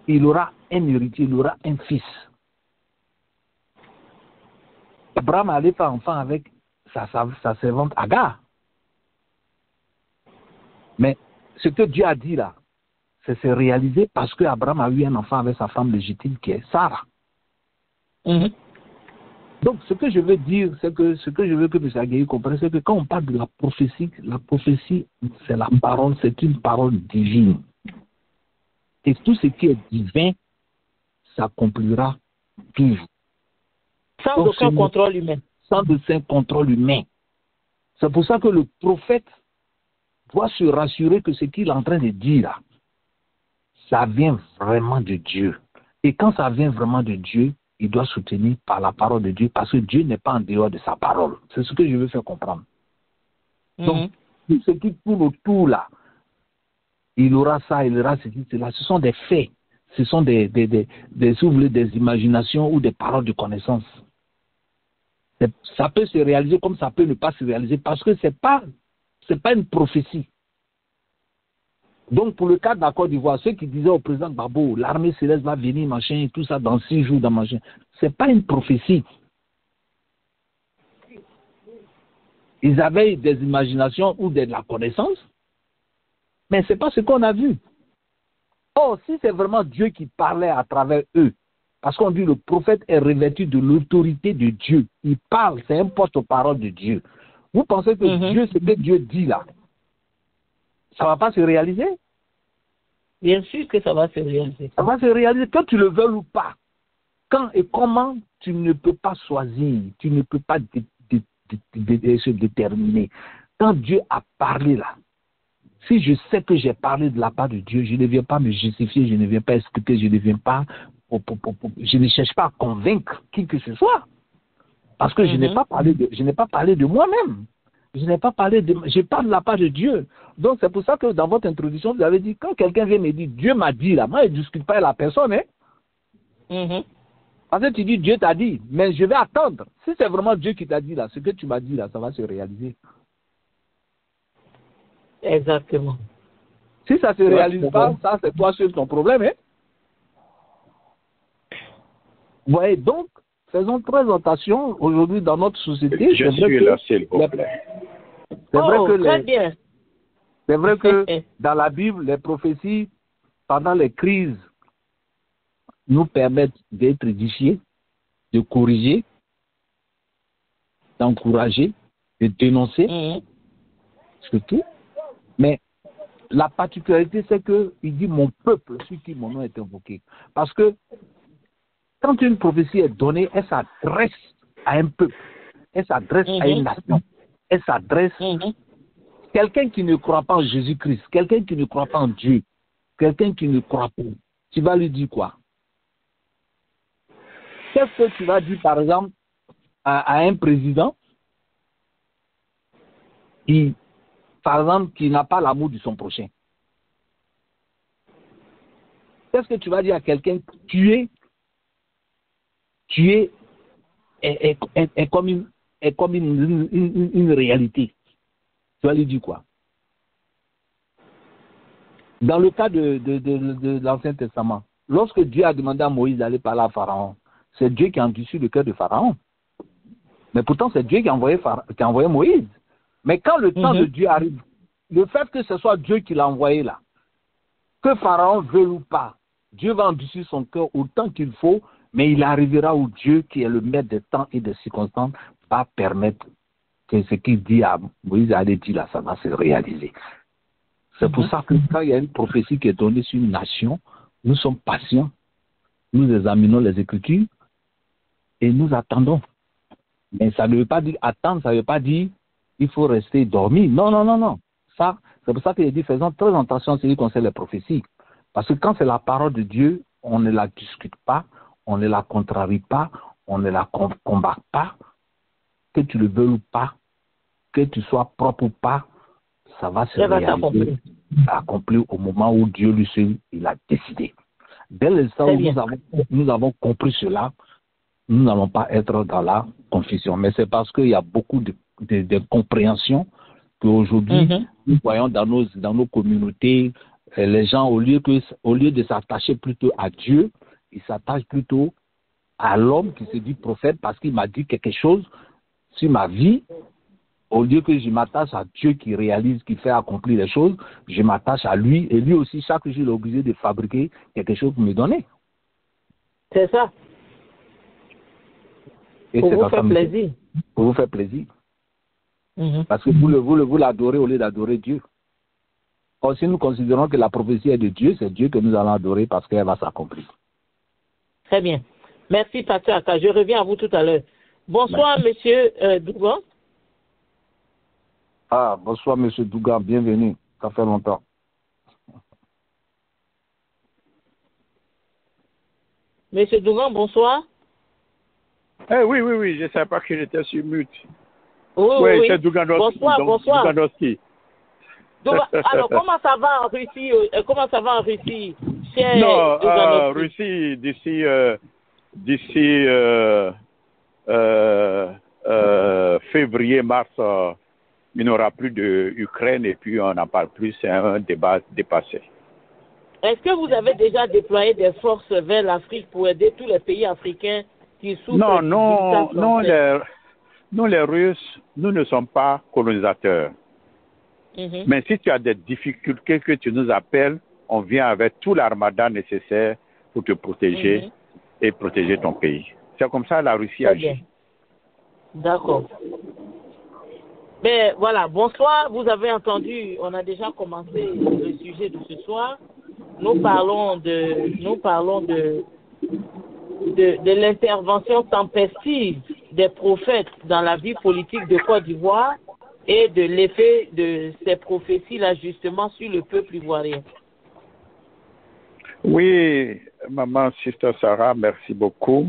S3: il aura un héritier, il aura un fils. Abraham allait faire enfant avec sa servante Agar. Mais ce que Dieu a dit là, c'est réalisé parce que Abraham a eu un enfant avec sa femme légitime qui est Sarah. Donc, ce que je veux dire, c'est que ce que je veux que M. Agueyi comprenne, c'est que quand on parle de la prophétie, c'est la parole, c'est une parole divine. Et tout ce qui est divin s'accomplira toujours.
S1: Sans aucun contrôle humain.
S3: Sans aucun contrôle humain. C'est pour ça que le prophète doit se rassurer que ce qu'il est en train de dire là, ça vient vraiment de Dieu. Et quand ça vient vraiment de Dieu, il doit soutenir par la parole de Dieu, parce que Dieu n'est pas en dehors de sa parole. C'est ce que je veux faire comprendre. Donc, tout ce qui tourne autour là, il aura ça, il aura ceci, cela. Ce sont des faits. Ce sont des si vous voulez, des imaginations ou des paroles de connaissance. Ça peut se réaliser comme ça peut ne pas se réaliser, parce que c'est pas une prophétie. Donc, pour le cas de la Côte d'Ivoire, ceux qui disaient au président Gbagbo, l'armée céleste va venir, machin, et tout ça, dans 6 jours, dans machin, c'est pas une prophétie. Ils avaient des imaginations ou de la connaissance, mais c'est pas ce qu'on a vu. Or, si c'est vraiment Dieu qui parlait à travers eux, parce qu'on dit le prophète est revêtu de l'autorité de Dieu, il parle, c'est un porte-parole de Dieu. Vous pensez que Dieu, ce que Dieu dit là, ça ne va pas se réaliser?
S1: Bien sûr que ça va se réaliser.
S3: Ça va se réaliser, que tu le veuilles ou pas. Quand et comment, tu ne peux pas choisir, tu ne peux pas se déterminer. Quand Dieu a parlé là, si je sais que j'ai parlé de la part de Dieu, je ne viens pas me justifier, je ne viens pas expliquer, je ne viens pas, je ne cherche pas à convaincre qui que ce soit. Parce que je n'ai pas parlé de moi-même. Je parle de la part de Dieu. Donc, c'est pour ça que dans votre introduction, vous avez dit, quand quelqu'un vient me dire, Dieu m'a dit là, moi, je ne discute pas avec la personne, hein. Parce que tu dis, Dieu t'a dit, mais je vais attendre. Si c'est vraiment Dieu qui t'a dit là, ce que tu m'as dit là, ça va se réaliser.
S1: Exactement.
S3: Si ça ne se réalise pas, ça, c'est toi sur ton problème, hein. Vous voyez, donc, faisons très attention aujourd'hui dans notre société.
S4: Je suis là, s'il vous plaît.
S3: C'est vrai que dans la Bible, les prophéties, pendant les crises, nous permettent d'être édifiés, de corriger, d'encourager, de dénoncer, surtout. Mais la particularité, c'est qu'il dit mon peuple, celui qui mon nom est invoqué. Parce que quand une prophétie est donnée, elle s'adresse à un peuple, elle s'adresse à une nation, elle s'adresse quelqu'un qui ne croit pas en Jésus-Christ, quelqu'un qui ne croit pas en Dieu, quelqu'un qui ne croit pas, tu vas lui dire quoi? Qu'est-ce que tu vas dire, par exemple, à un président qui, par exemple, qui n'a pas l'amour de son prochain? Qu'est-ce que tu vas dire à quelqu'un qui est comme une réalité? Tu vas lui dire quoi? Dans le cas de l'Ancien Testament, lorsque Dieu a demandé à Moïse d'aller parler à Pharaon, c'est Dieu qui a endurci le cœur de Pharaon. Mais pourtant, c'est Dieu qui a envoyé Moïse. Mais quand le temps de Dieu arrive, le fait que ce soit Dieu qui l'a envoyé là, que Pharaon veuille ou pas, Dieu va endurcir son cœur autant qu'il faut, mais il arrivera où Dieu, qui est le maître des temps et des circonstances, va permettre que ce qu'il dit à Moïse allait dire là, ça va se réaliser. C'est pour ça que quand il y a une prophétie qui est donnée sur une nation, nous sommes patients, nous examinons les Écritures et nous attendons. Mais ça ne veut pas dire attendre, ça ne veut pas dire il faut rester dormi. Non, non, non, non. Ça, c'est pour ça qu'il dit faisons très attention à ce qui concerne les prophéties. Parce que quand c'est la parole de Dieu, on ne la discute pas, on ne la contrarie pas, on ne la combat pas, que tu le veuilles ou pas, que tu sois propre ou pas, ça va se réaliser, accomplir au moment où Dieu lui seul, il a décidé. Dès l'instant où nous avons compris cela, nous n'allons pas être dans la confusion. Mais c'est parce qu'il y a beaucoup de compréhension qu'aujourd'hui, nous voyons dans nos communautés, les gens, au lieu de s'attacher plutôt à Dieu, ils s'attachent plutôt à l'homme qui se dit prophète parce qu'il m'a dit quelque chose sur ma vie. Au lieu que je m'attache à Dieu qui réalise, qui fait accomplir les choses, je m'attache à lui. Et lui aussi, chaque jour, il est obligé de fabriquer quelque chose pour me donner.
S1: C'est ça.
S3: Et
S1: pour
S3: c'est
S1: vous
S3: dans
S1: faire
S3: sa maison.
S1: plaisir.
S3: Pour vous faire plaisir.
S1: Mhm.
S3: Parce que vous l'adorez au lieu d'adorer Dieu. Or, si nous considérons que la prophétie est de Dieu, c'est Dieu que nous allons adorer parce qu'elle va s'accomplir.
S1: Très bien. Merci, Pasteur Aka. Je reviens à vous tout à l'heure. Bonsoir, monsieur Dougan.
S3: Ah, bonsoir, monsieur Dougan, bienvenue. Ça fait longtemps.
S1: Monsieur Dougan, bonsoir.
S4: Oui, je ne savais pas que j'étais sur mute.
S1: Oui.
S4: C'est Douganowski.
S1: Bonsoir.
S4: Douganowski.
S1: Alors, comment ça va en Russie? Cher
S4: Non,
S1: Douganowski?
S4: Russie, d'ici février, mars, il n'y aura plus d'Ukraine et puis on n'en parle plus. C'est un débat dépassé.
S1: Est-ce que vous avez déjà déployé des forces vers l'Afrique pour aider tous les pays africains qui souffrent du dictat français?
S4: Nous, les Russes, nous ne sommes pas colonisateurs.
S1: Mhm.
S4: Mais si tu as des difficultés que tu nous appelles, on vient avec tout l'armada nécessaire pour te protéger et protéger ton pays. C'est comme ça la Russie
S1: Très bien.
S4: agit.
S1: D'accord. Mais voilà, bonsoir. Vous avez entendu, on a déjà commencé le sujet de ce soir. Nous parlons de l'intervention tempestive des prophètes dans la vie politique de Côte d'Ivoire et de l'effet de ces prophéties-là justement sur le peuple ivoirien.
S4: Oui, maman, sister Sarah, merci beaucoup.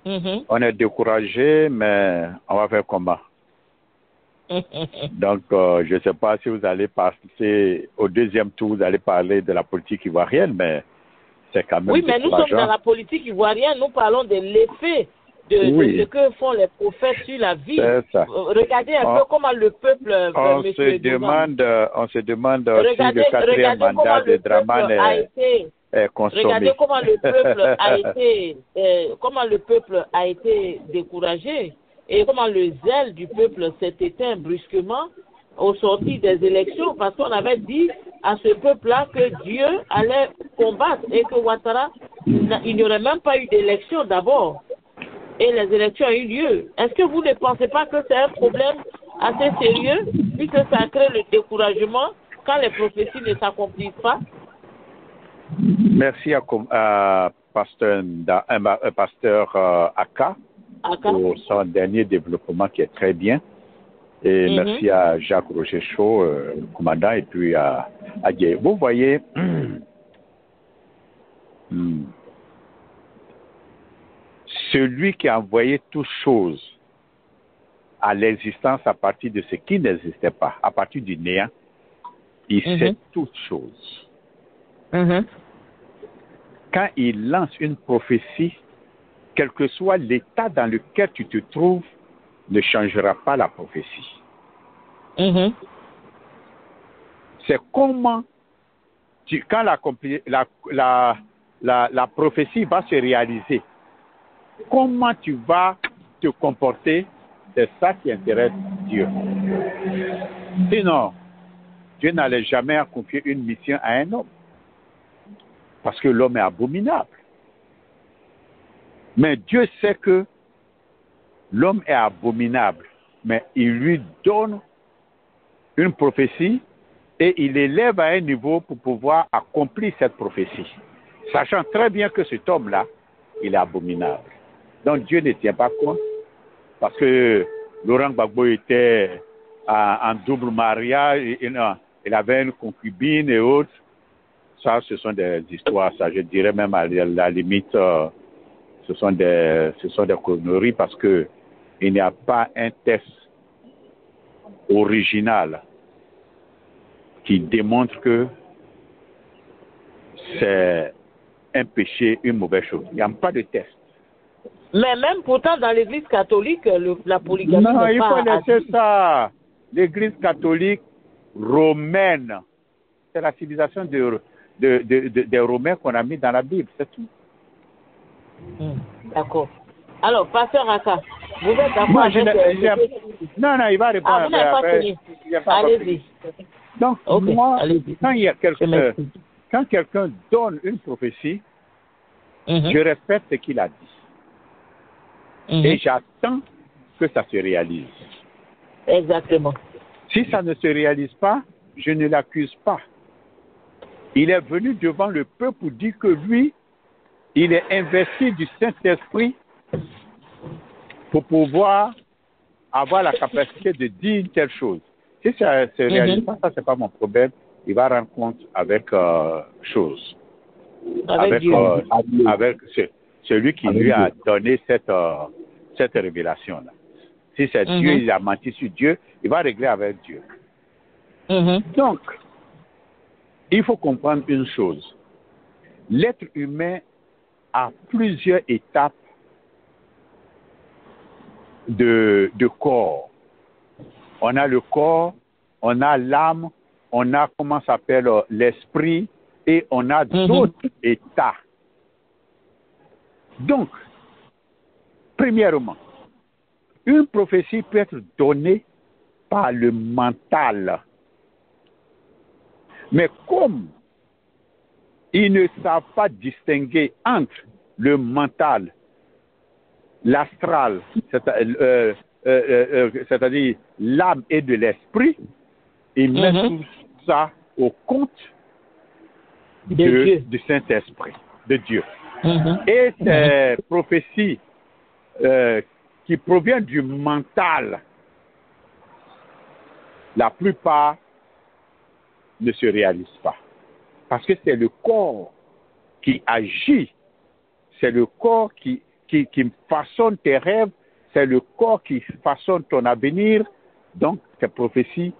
S4: On est découragé, mais on va faire comment? Donc, je ne sais pas si vous allez passer au deuxième tour, vous allez parler de la politique ivoirienne, mais c'est quand même.
S1: Oui, mais nous sommes dans la politique ivoirienne, nous parlons de l'effet de ce que font les prophètes sur la vie. Regardez un peu comment le peuple.
S4: On se demande si le quatrième mandat de Draman est consommé.
S1: Regardez comment le peuple comment le peuple a été découragé. Et comment le zèle du peuple s'est éteint brusquement au sortir des élections, parce qu'on avait dit à ce peuple-là que Dieu allait combattre et que Ouattara, il n'y aurait même pas eu d'élection d'abord. Et les élections ont eu lieu. Est-ce que vous ne pensez pas que c'est un problème assez sérieux, puisque ça crée le découragement quand les prophéties ne s'accomplissent pas?
S4: Merci à pasteur Aka. Pour son dernier développement qui est très bien. Et merci à Jacques Roger Chaud, le commandant, et puis à Guy. Vous voyez, celui qui a envoyé toutes choses à l'existence à partir de ce qui n'existait pas, à partir du néant, il sait toutes choses. Quand il lance une prophétie, quel que soit l'état dans lequel tu te trouves, ne changera pas la prophétie. C'est comment, quand la prophétie va se réaliser, comment tu vas te comporter, c'est ça qui intéresse Dieu. Sinon, Dieu n'allait jamais confier une mission à un homme, parce que l'homme est abominable. Mais Dieu sait que l'homme est abominable, mais il lui donne une prophétie et il l'élève à un niveau pour pouvoir accomplir cette prophétie, sachant très bien que cet homme-là, il est abominable. Donc Dieu ne tient pas compte, parce que Laurent Gbagbo était en double mariage, il avait une concubine et autres. Ça, ce sont des histoires, ça je dirais même à la limite... Ce sont des conneries parce que il n'y a pas un texte original qui démontre que c'est un péché, une mauvaise chose. Il n'y a pas de texte.
S1: Mais même pourtant dans l'Église catholique, la polygamie n'est pas...
S4: Non, il faut laisser ça. L'Église catholique romaine, c'est la civilisation des Romains qu'on a mis dans la Bible, c'est tout.
S1: D'accord. Alors, pasteur Aka, vous êtes d'accord
S4: Non,
S1: avec...
S4: il va répondre.
S1: Vous n'avez pas fini. Allez-y.
S4: Donc, moi, quand quelqu'un donne une prophétie, je répète ce qu'il a dit. et j'attends que ça se réalise.
S1: Exactement.
S4: Si ça ne se réalise pas, je ne l'accuse pas. Il est venu devant le peuple pour dire que lui, il est investi du Saint-Esprit pour pouvoir avoir la capacité de dire une telle chose. Si ça ne se réalise pas, ça, c'est pas mon problème. Il va rendre compte avec chose. Avec celui qui lui a donné cette révélation-là. Si c'est Dieu, il a menti sur Dieu, il va régler avec Dieu. Donc, il faut comprendre une chose. L'être humain a plusieurs étapes de corps. On a le corps, on a l'âme, on a, comment ça s'appelle, l'esprit, et on a d'autres états. Donc, premièrement, une prophétie peut être donnée par le mental. Mais comme ils ne savent pas distinguer entre le mental, l'astral, c'est-à-dire l'âme et de l'esprit, ils mettent tout ça au compte du Saint-Esprit, de Dieu. Et ces prophéties qui proviennent du mental, la plupart ne se réalisent pas. Parce que c'est le corps qui agit, c'est le corps qui façonne tes rêves, c'est le corps qui façonne ton avenir. Donc, ces prophéties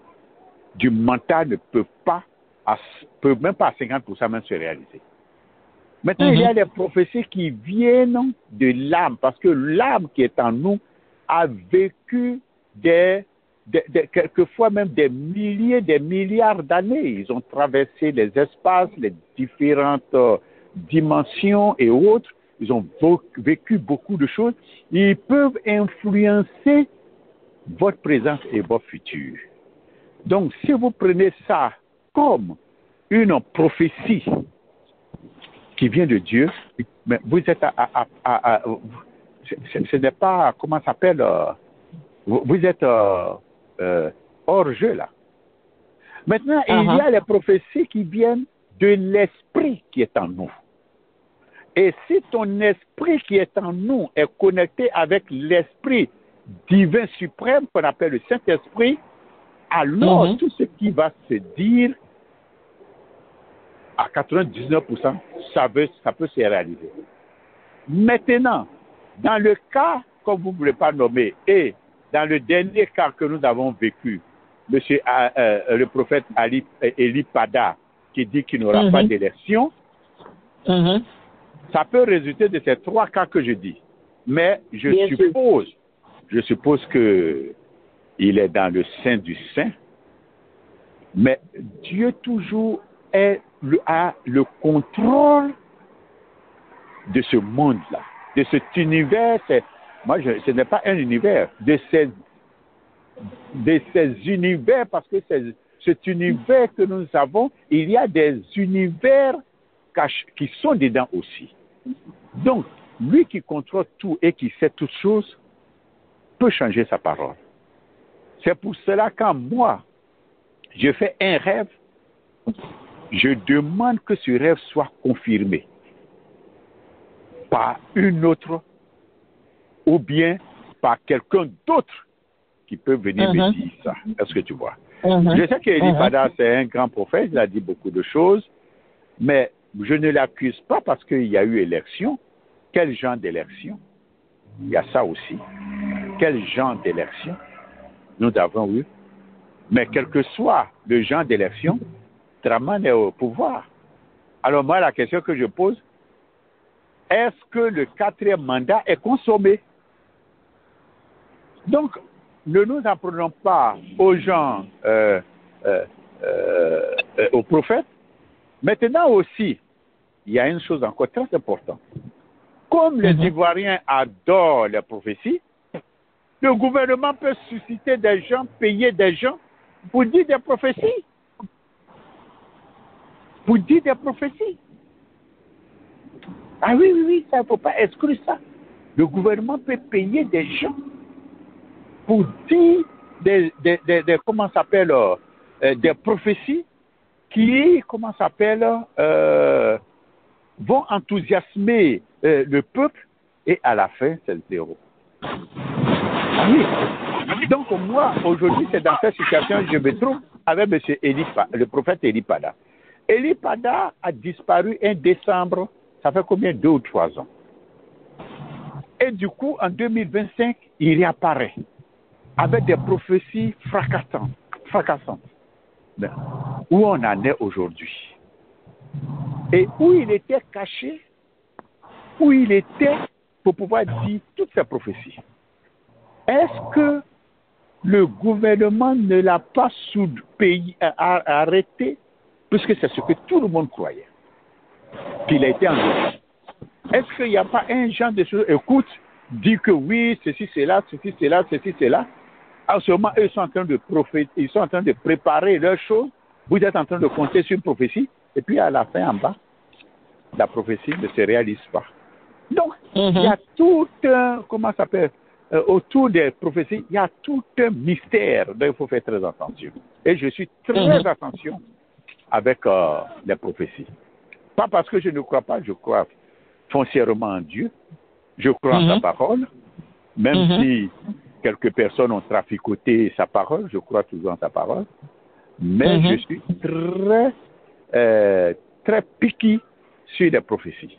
S4: du mental ne peuvent même pas à 50% même se réaliser. Maintenant, il y a des prophéties qui viennent de l'âme, parce que l'âme qui est en nous a vécu quelquefois même des milliers, des milliards d'années. Ils ont traversé les espaces, les différentes dimensions et autres. Ils ont vécu beaucoup de choses. Ils peuvent influencer votre présent et votre futur. Donc, si vous prenez ça comme une prophétie qui vient de Dieu, mais vous êtes ce n'est pas, comment ça s'appelle, vous êtes hors jeu là. Maintenant, il y a les prophéties qui viennent de l'esprit qui est en nous. Et si ton esprit qui est en nous est connecté avec l'esprit divin suprême qu'on appelle le Saint-Esprit, alors tout ce qui va se dire à 99%, ça peut se réaliser. Maintenant, dans le cas, comme vous ne voulez pas nommer, et dans le dernier cas que nous avons vécu, le prophète Eli Pada, qui dit qu'il n'aura pas d'élection, ça peut résulter de ces trois cas que je dis. Mais je suppose qu'il est dans le sein du saint, mais Dieu toujours a le contrôle de ce monde-là, de cet univers. Ce n'est pas un univers, de ces univers, parce que cet univers que nous avons, il y a des univers qui sont dedans aussi. Donc, lui qui contrôle tout et qui sait toutes choses, peut changer sa parole. C'est pour cela quand moi, je fais un rêve, je demande que ce rêve soit confirmé par une autre ou bien par quelqu'un d'autre qui peut venir me dire ça. Est-ce que tu vois? Je sais qu'Eli Pada, c'est un grand prophète, il a dit beaucoup de choses, mais je ne l'accuse pas parce qu'il y a eu élection. Quel genre d'élection? Il y a ça aussi. Quel genre d'élection nous avons eu? Mais quel que soit le genre d'élection, Draman est au pouvoir. Alors moi, la question que je pose, est-ce que le 4e mandat est consommé? Donc, ne nous en prenons pas aux gens, aux prophètes. Maintenant aussi, il y a une chose encore très importante. Comme les Ivoiriens adorent les prophéties, le gouvernement peut susciter des gens, payer des gens pour dire des prophéties. Pour dire des prophéties. Ah oui, ça, il ne faut pas exclure ça. Le gouvernement peut payer des gens pour dire comment s'appelle, des prophéties qui, comment s'appelle, vont enthousiasmer le peuple et à la fin, c'est zéro. Oui. Donc moi, aujourd'hui, c'est dans cette situation que je me trouve avec le prophète Eli Pada. Eli Pada a disparu en décembre, ça fait combien, 2 ou 3 ans. Et du coup, en 2025, il réapparaît avec des prophéties fracassantes. Mais où on en est aujourd'hui? Et où il était caché, où il était pour pouvoir dire toutes ces prophéties. Est-ce que le gouvernement ne l'a pas arrêté, puisque c'est ce que tout le monde croyait, qu'il a été enlevé? Est-ce qu'il n'y a pas un genre de choses, écoute, dit que oui, ceci, cela, ceci, cela, ceci, cela. En ce moment, eux sont en train de ils sont en train de préparer leurs choses. Vous êtes en train de compter sur une prophétie, et puis à la fin, en bas, la prophétie ne se réalise pas. Donc, il y a tout un, comment ça s'appelle, autour des prophéties, il y a tout un mystère dont il faut faire très attention. Et je suis très attention avec les prophéties. Pas parce que je ne crois pas, je crois foncièrement en Dieu, je crois en sa parole, même si quelques personnes ont traficoté sa parole, je crois toujours en sa parole, mais je suis très piqué sur les prophéties.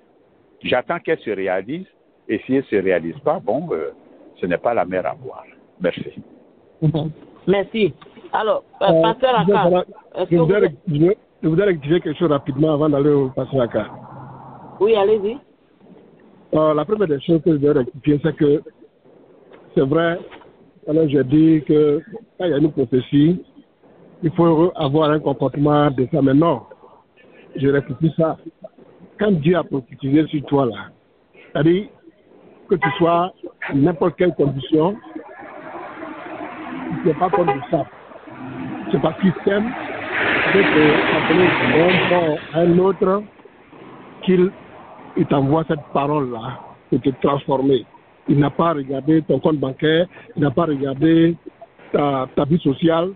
S4: J'attends qu'elles se réalisent, et si elles ne se réalisent pas, bon, ce n'est pas la mer à boire. Merci.
S1: Merci. Alors, Pasteur Aka,
S2: je voudrais rectifier quelque chose rapidement avant d'aller au Pasteur Aka.
S1: Oui, allez-y.
S2: La première des choses que je dois rectifier, c'est que c'est vrai, alors j'ai dit que quand il y a une prophétie, il faut avoir un comportement de ça. Mais non, je rectifie ça. Quand Dieu a prophétisé sur toi, là, c'est-à-dire que tu sois dans n'importe quelle condition, ce n'est pas comme du sable. C'est parce qu'il t'aime, à un autre, qu'il t'envoie cette parole-là pour te transformer. Il n'a pas regardé ton compte bancaire, il n'a pas regardé ta vie sociale,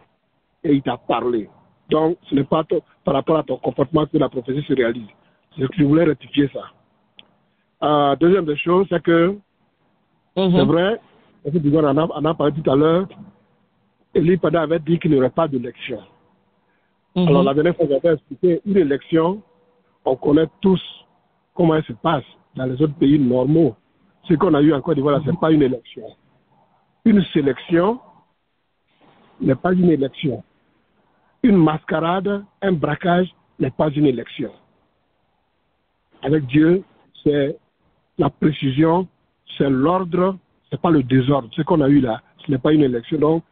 S2: et il t'a parlé. Donc, ce n'est pas par rapport à ton comportement que la prophétie se réalise. Je voulais rectifier ça. Deuxième des choses, c'est que c'est vrai, on en a parlé tout à l'heure, Eli Pada avait dit qu'il n'y aurait pas d'élection. Alors, la dernière fois, j'avais expliqué une élection, on connaît tous comment elle se passe dans les autres pays normaux. Ce qu'on a eu en Côte d'Ivoire, ce n'est pas une élection. Une sélection n'est pas une élection. Une mascarade, un braquage n'est pas une élection. Avec Dieu, c'est la précision, c'est l'ordre, ce n'est pas le désordre. Ce qu'on a eu là, ce n'est pas une élection. Donc,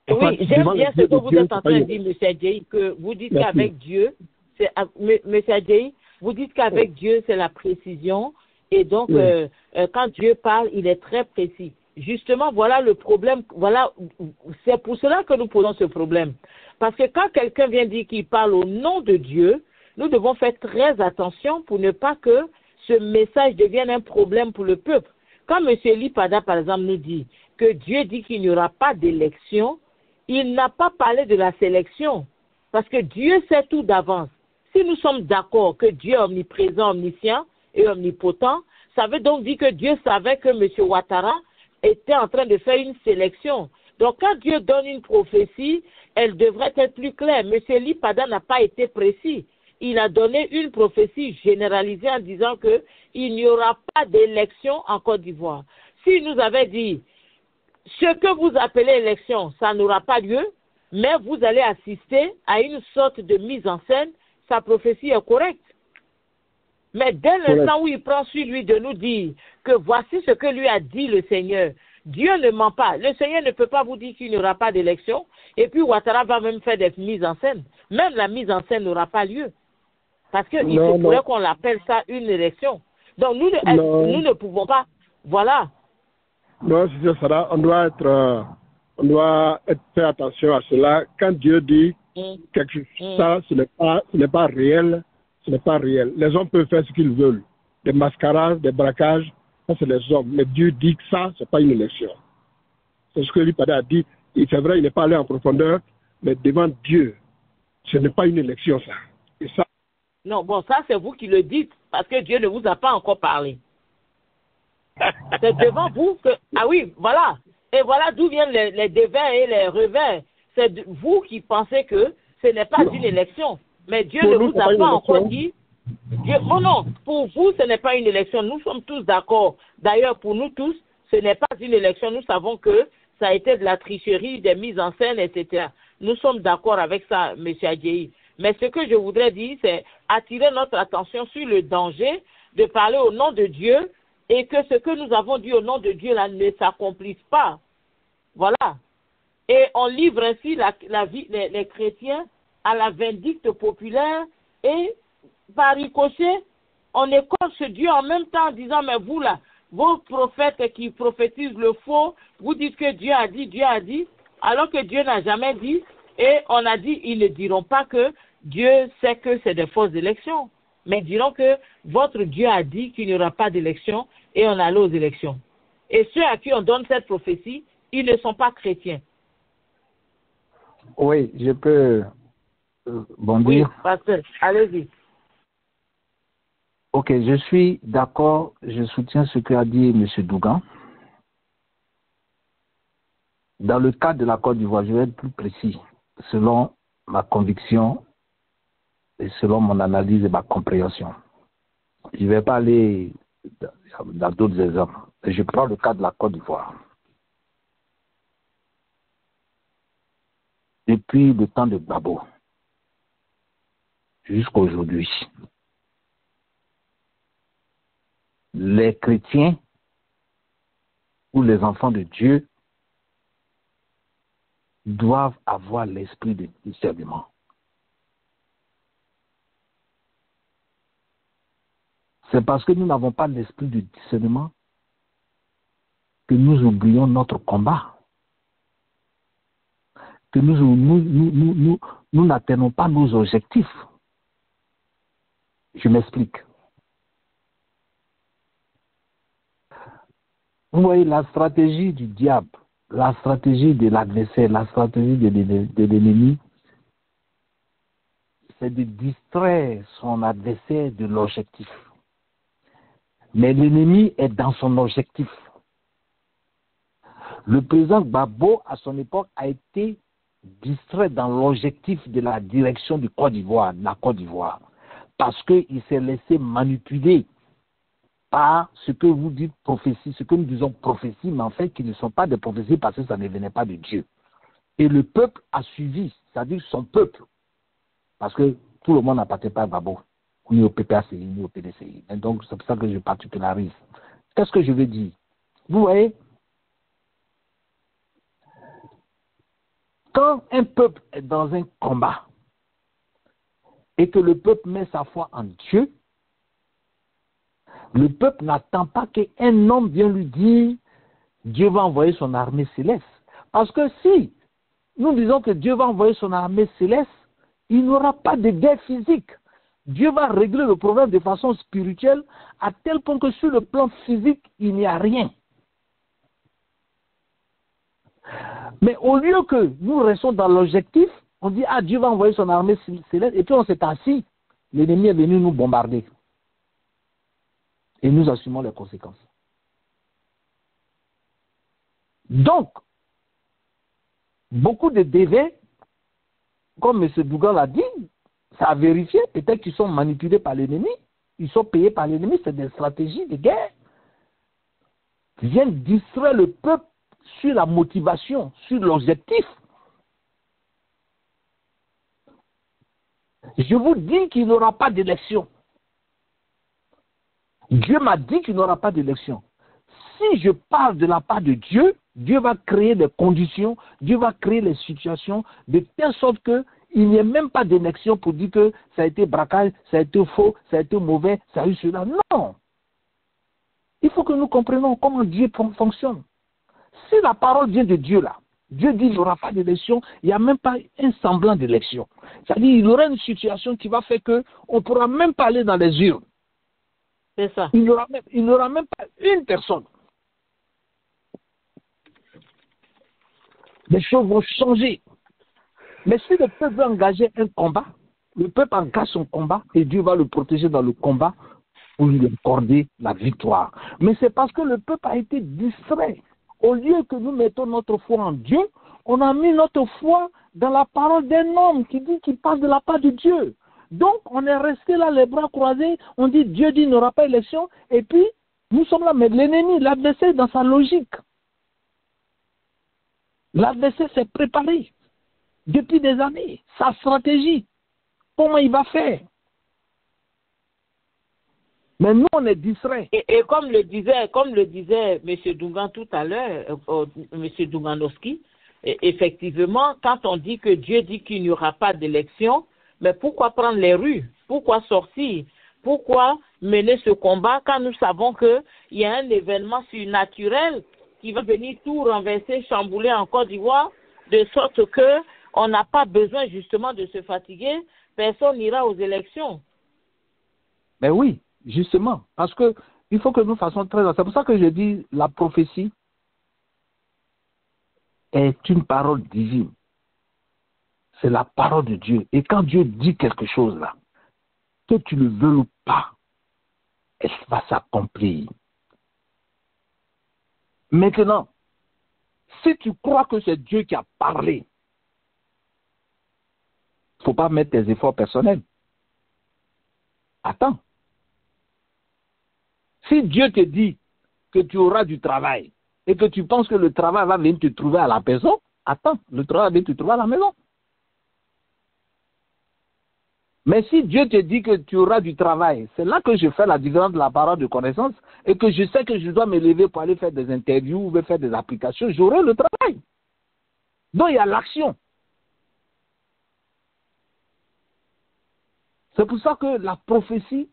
S1: oui, j'aime bien ce que vous êtes en train de dire, M. Adjaï, que vous dites qu'avec Dieu, M. Adjaï, vous dites qu'avec Dieu, c'est la précision. Et donc, quand Dieu parle, il est très précis. Justement, voilà le problème. Voilà, c'est pour cela que nous posons ce problème. Parce que quand quelqu'un vient dire qu'il parle au nom de Dieu, nous devons faire très attention pour ne pas que ce message devienne un problème pour le peuple. Quand M. Eli Pada, par exemple, nous dit que Dieu dit qu'il n'y aura pas d'élection, il n'a pas parlé de la sélection. Parce que Dieu sait tout d'avance. Si nous sommes d'accord que Dieu est omniprésent, omniscient et omnipotent, ça veut donc dire que Dieu savait que M. Ouattara était en train de faire une sélection. Donc, quand Dieu donne une prophétie, elle devrait être plus claire. M. Eli Pada n'a pas été précis. Il a donné une prophétie généralisée en disant qu'il n'y aura pas d'élection en Côte d'Ivoire. S'il nous avait dit, ce que vous appelez élection, ça n'aura pas lieu, mais vous allez assister à une sorte de mise en scène, sa prophétie est correcte. Mais dès l'instant où il prend sur lui de nous dire que voici ce que lui a dit le Seigneur, Dieu ne ment pas. Le Seigneur ne peut pas vous dire qu'il n'y aura pas d'élection. Et puis Ouattara va même faire des mises en scène. Même la mise en scène n'aura pas lieu. Parce qu'il se pourrait qu'on l'appelle ça une élection. Donc nous ne pouvons pas. Voilà.
S2: Non, c'est ça. On doit faire attention à cela. Quand Dieu dit quelque chose, ça, ce n'est pas réel. Ce n'est pas réel. Les hommes peuvent faire ce qu'ils veulent. Des mascarades, des braquages, Ça, c'est les hommes. Mais Dieu dit que ça, ce n'est pas une élection. C'est ce que Lipada a dit. Et c'est vrai, il n'est pas allé en profondeur, mais devant Dieu, ce n'est pas une élection, ça. Et ça.
S1: Non, bon, ça, c'est vous qui le dites, parce que Dieu ne vous a pas encore parlé. C'est devant vous que... Ah oui, voilà. Et voilà d'où viennent les dévers et les revers. C'est vous qui pensez que ce n'est pas une élection. Mais Dieu ne vous a pas encore dit... Oh non, pour vous, ce n'est pas une élection. Nous sommes tous d'accord. D'ailleurs, pour nous tous, ce n'est pas une élection. Nous savons que ça a été de la tricherie, des mises en scène, etc. Nous sommes d'accord avec ça, M. Adjei. Mais ce que je voudrais dire, c'est attirer notre attention sur le danger de parler au nom de Dieu et que ce que nous avons dit au nom de Dieu là ne s'accomplisse pas. Voilà. Et on livre ainsi la vie, les chrétiens à la vindicte populaire et par ricochet, on écorche Dieu en même temps en disant, mais vous là, vos prophètes qui prophétisent le faux, vous dites que Dieu a dit, alors que Dieu n'a jamais dit, et on a dit, ils ne diront pas que Dieu sait que c'est des fausses élections, mais diront que votre Dieu a dit qu'il n'y aura pas d'élection et on allait aux élections. Et ceux à qui on donne cette prophétie, ils ne sont pas chrétiens.
S3: Oui, je peux bondir.
S1: Oui, pasteur, allez-y.
S3: Ok, je suis d'accord, je soutiens ce qu'a dit M. Dougan. Dans le cas de la Côte d'Ivoire, je vais être plus précis, selon ma conviction et selon mon analyse et ma compréhension. Je ne vais pas aller dans d'autres exemples. Je prends le cas de la Côte d'Ivoire. Depuis le temps de Gbagbo jusqu'à aujourd'hui, les chrétiens ou les enfants de Dieu doivent avoir l'esprit de discernement. C'est parce que nous n'avons pas l'esprit de discernement que nous oublions notre combat, que nous n'atteignons pas nos objectifs. Je m'explique. Vous voyez, la stratégie du diable, la stratégie de l'adversaire, la stratégie de l'ennemi, c'est de distraire son adversaire de l'objectif. Mais l'ennemi est dans son objectif. Le président Gbagbo, à son époque, a été distrait dans l'objectif de la direction du Côte d'Ivoire, de la Côte d'Ivoire, parce qu'il s'est laissé manipuler par ce que vous dites prophétie, ce que nous disons prophétie, mais en fait qui ne sont pas des prophéties parce que ça ne venait pas de Dieu. Et le peuple a suivi, c'est-à-dire son peuple, parce que tout le monde n'appartient pas à Gbagbo, ni au PPACI, ni au PDCI. Et donc c'est pour ça que je particularise. Qu'est-ce que je veux dire? Vous voyez, quand un peuple est dans un combat et que le peuple met sa foi en Dieu, le peuple n'attend pas qu'un homme vienne lui dire Dieu va envoyer son armée céleste. Parce que si nous disons que Dieu va envoyer son armée céleste, il n'y aura pas de guerre physique. Dieu va régler le problème de façon spirituelle à tel point que sur le plan physique, il n'y a rien. Mais au lieu que nous restons dans l'objectif, on dit ah Dieu va envoyer son armée céleste et puis on s'est assis, l'ennemi est venu nous bombarder. Et nous assumons les conséquences. Donc, beaucoup de déviés, comme M. Dougan l'a dit, ça a vérifié, peut-être qu'ils sont manipulés par l'ennemi, ils sont payés par l'ennemi, c'est des stratégies de guerre qui viennent distraire le peuple sur la motivation, sur l'objectif. Je vous dis qu'il n'y aura pas d'élection. Dieu m'a dit qu'il n'y aura pas d'élection. Si je parle de la part de Dieu, Dieu va créer des conditions, Dieu va créer les situations de telle sorte qu'il n'y ait même pas d'élection pour dire que ça a été braquage, ça a été faux, ça a été mauvais, ça a eu cela. Non. Il faut que nous comprenions comment Dieu fonctionne. Si la parole vient de Dieu là, Dieu dit qu'il n'y aura pas d'élection, il n'y a même pas un semblant d'élection. C'est-à-dire qu'il y aura une situation qui va faire qu'on ne pourra même pas aller dans les urnes.
S1: C'est ça.
S3: Il n'aura même pas une personne. Les choses vont changer. Mais si le peuple veut engager un combat, le peuple engage son combat et Dieu va le protéger dans le combat pour lui accorder la victoire. Mais c'est parce que le peuple a été distrait. Au lieu que nous mettons notre foi en Dieu, on a mis notre foi dans la parole d'un homme qui dit qu'il parle de la part de Dieu. Donc, on est resté là, les bras croisés, on dit Dieu dit qu'il n'y aura pas élection, et puis nous sommes là, mais l'ennemi, l'adversaire dans sa logique. L'adversaire s'est préparé depuis des années, sa stratégie, comment il va faire. Mais nous, on est distraits.
S1: Et comme le disait M. Dougan tout à l'heure, M. Douganowski, effectivement, quand on dit que Dieu dit qu'il n'y aura pas d'élection, mais pourquoi prendre les rues? Pourquoi sortir? Pourquoi mener ce combat quand nous savons qu'il y a un événement surnaturel qui va venir tout renverser, chambouler en Côte d'Ivoire, de sorte qu'on n'a pas besoin justement de se fatiguer, personne n'ira aux élections.
S3: Mais oui, justement, parce que il faut que nous fassions très attention. C'est pour ça que je dis la prophétie est une parole divine. C'est la parole de Dieu. Et quand Dieu dit quelque chose là, que tu le veux ou pas, elle va s'accomplir. Maintenant, si tu crois que c'est Dieu qui a parlé, il ne faut pas mettre tes efforts personnels. Attends. Si Dieu te dit que tu auras du travail et que tu penses que le travail va venir te trouver à la maison, attends, le travail va venir te trouver à la maison. Mais si Dieu te dit que tu auras du travail, c'est là que je fais la différence de la parole de connaissance et que je sais que je dois me lever pour aller faire des interviews ou faire des applications, j'aurai le travail. Donc il y a l'action. C'est pour ça que la prophétie,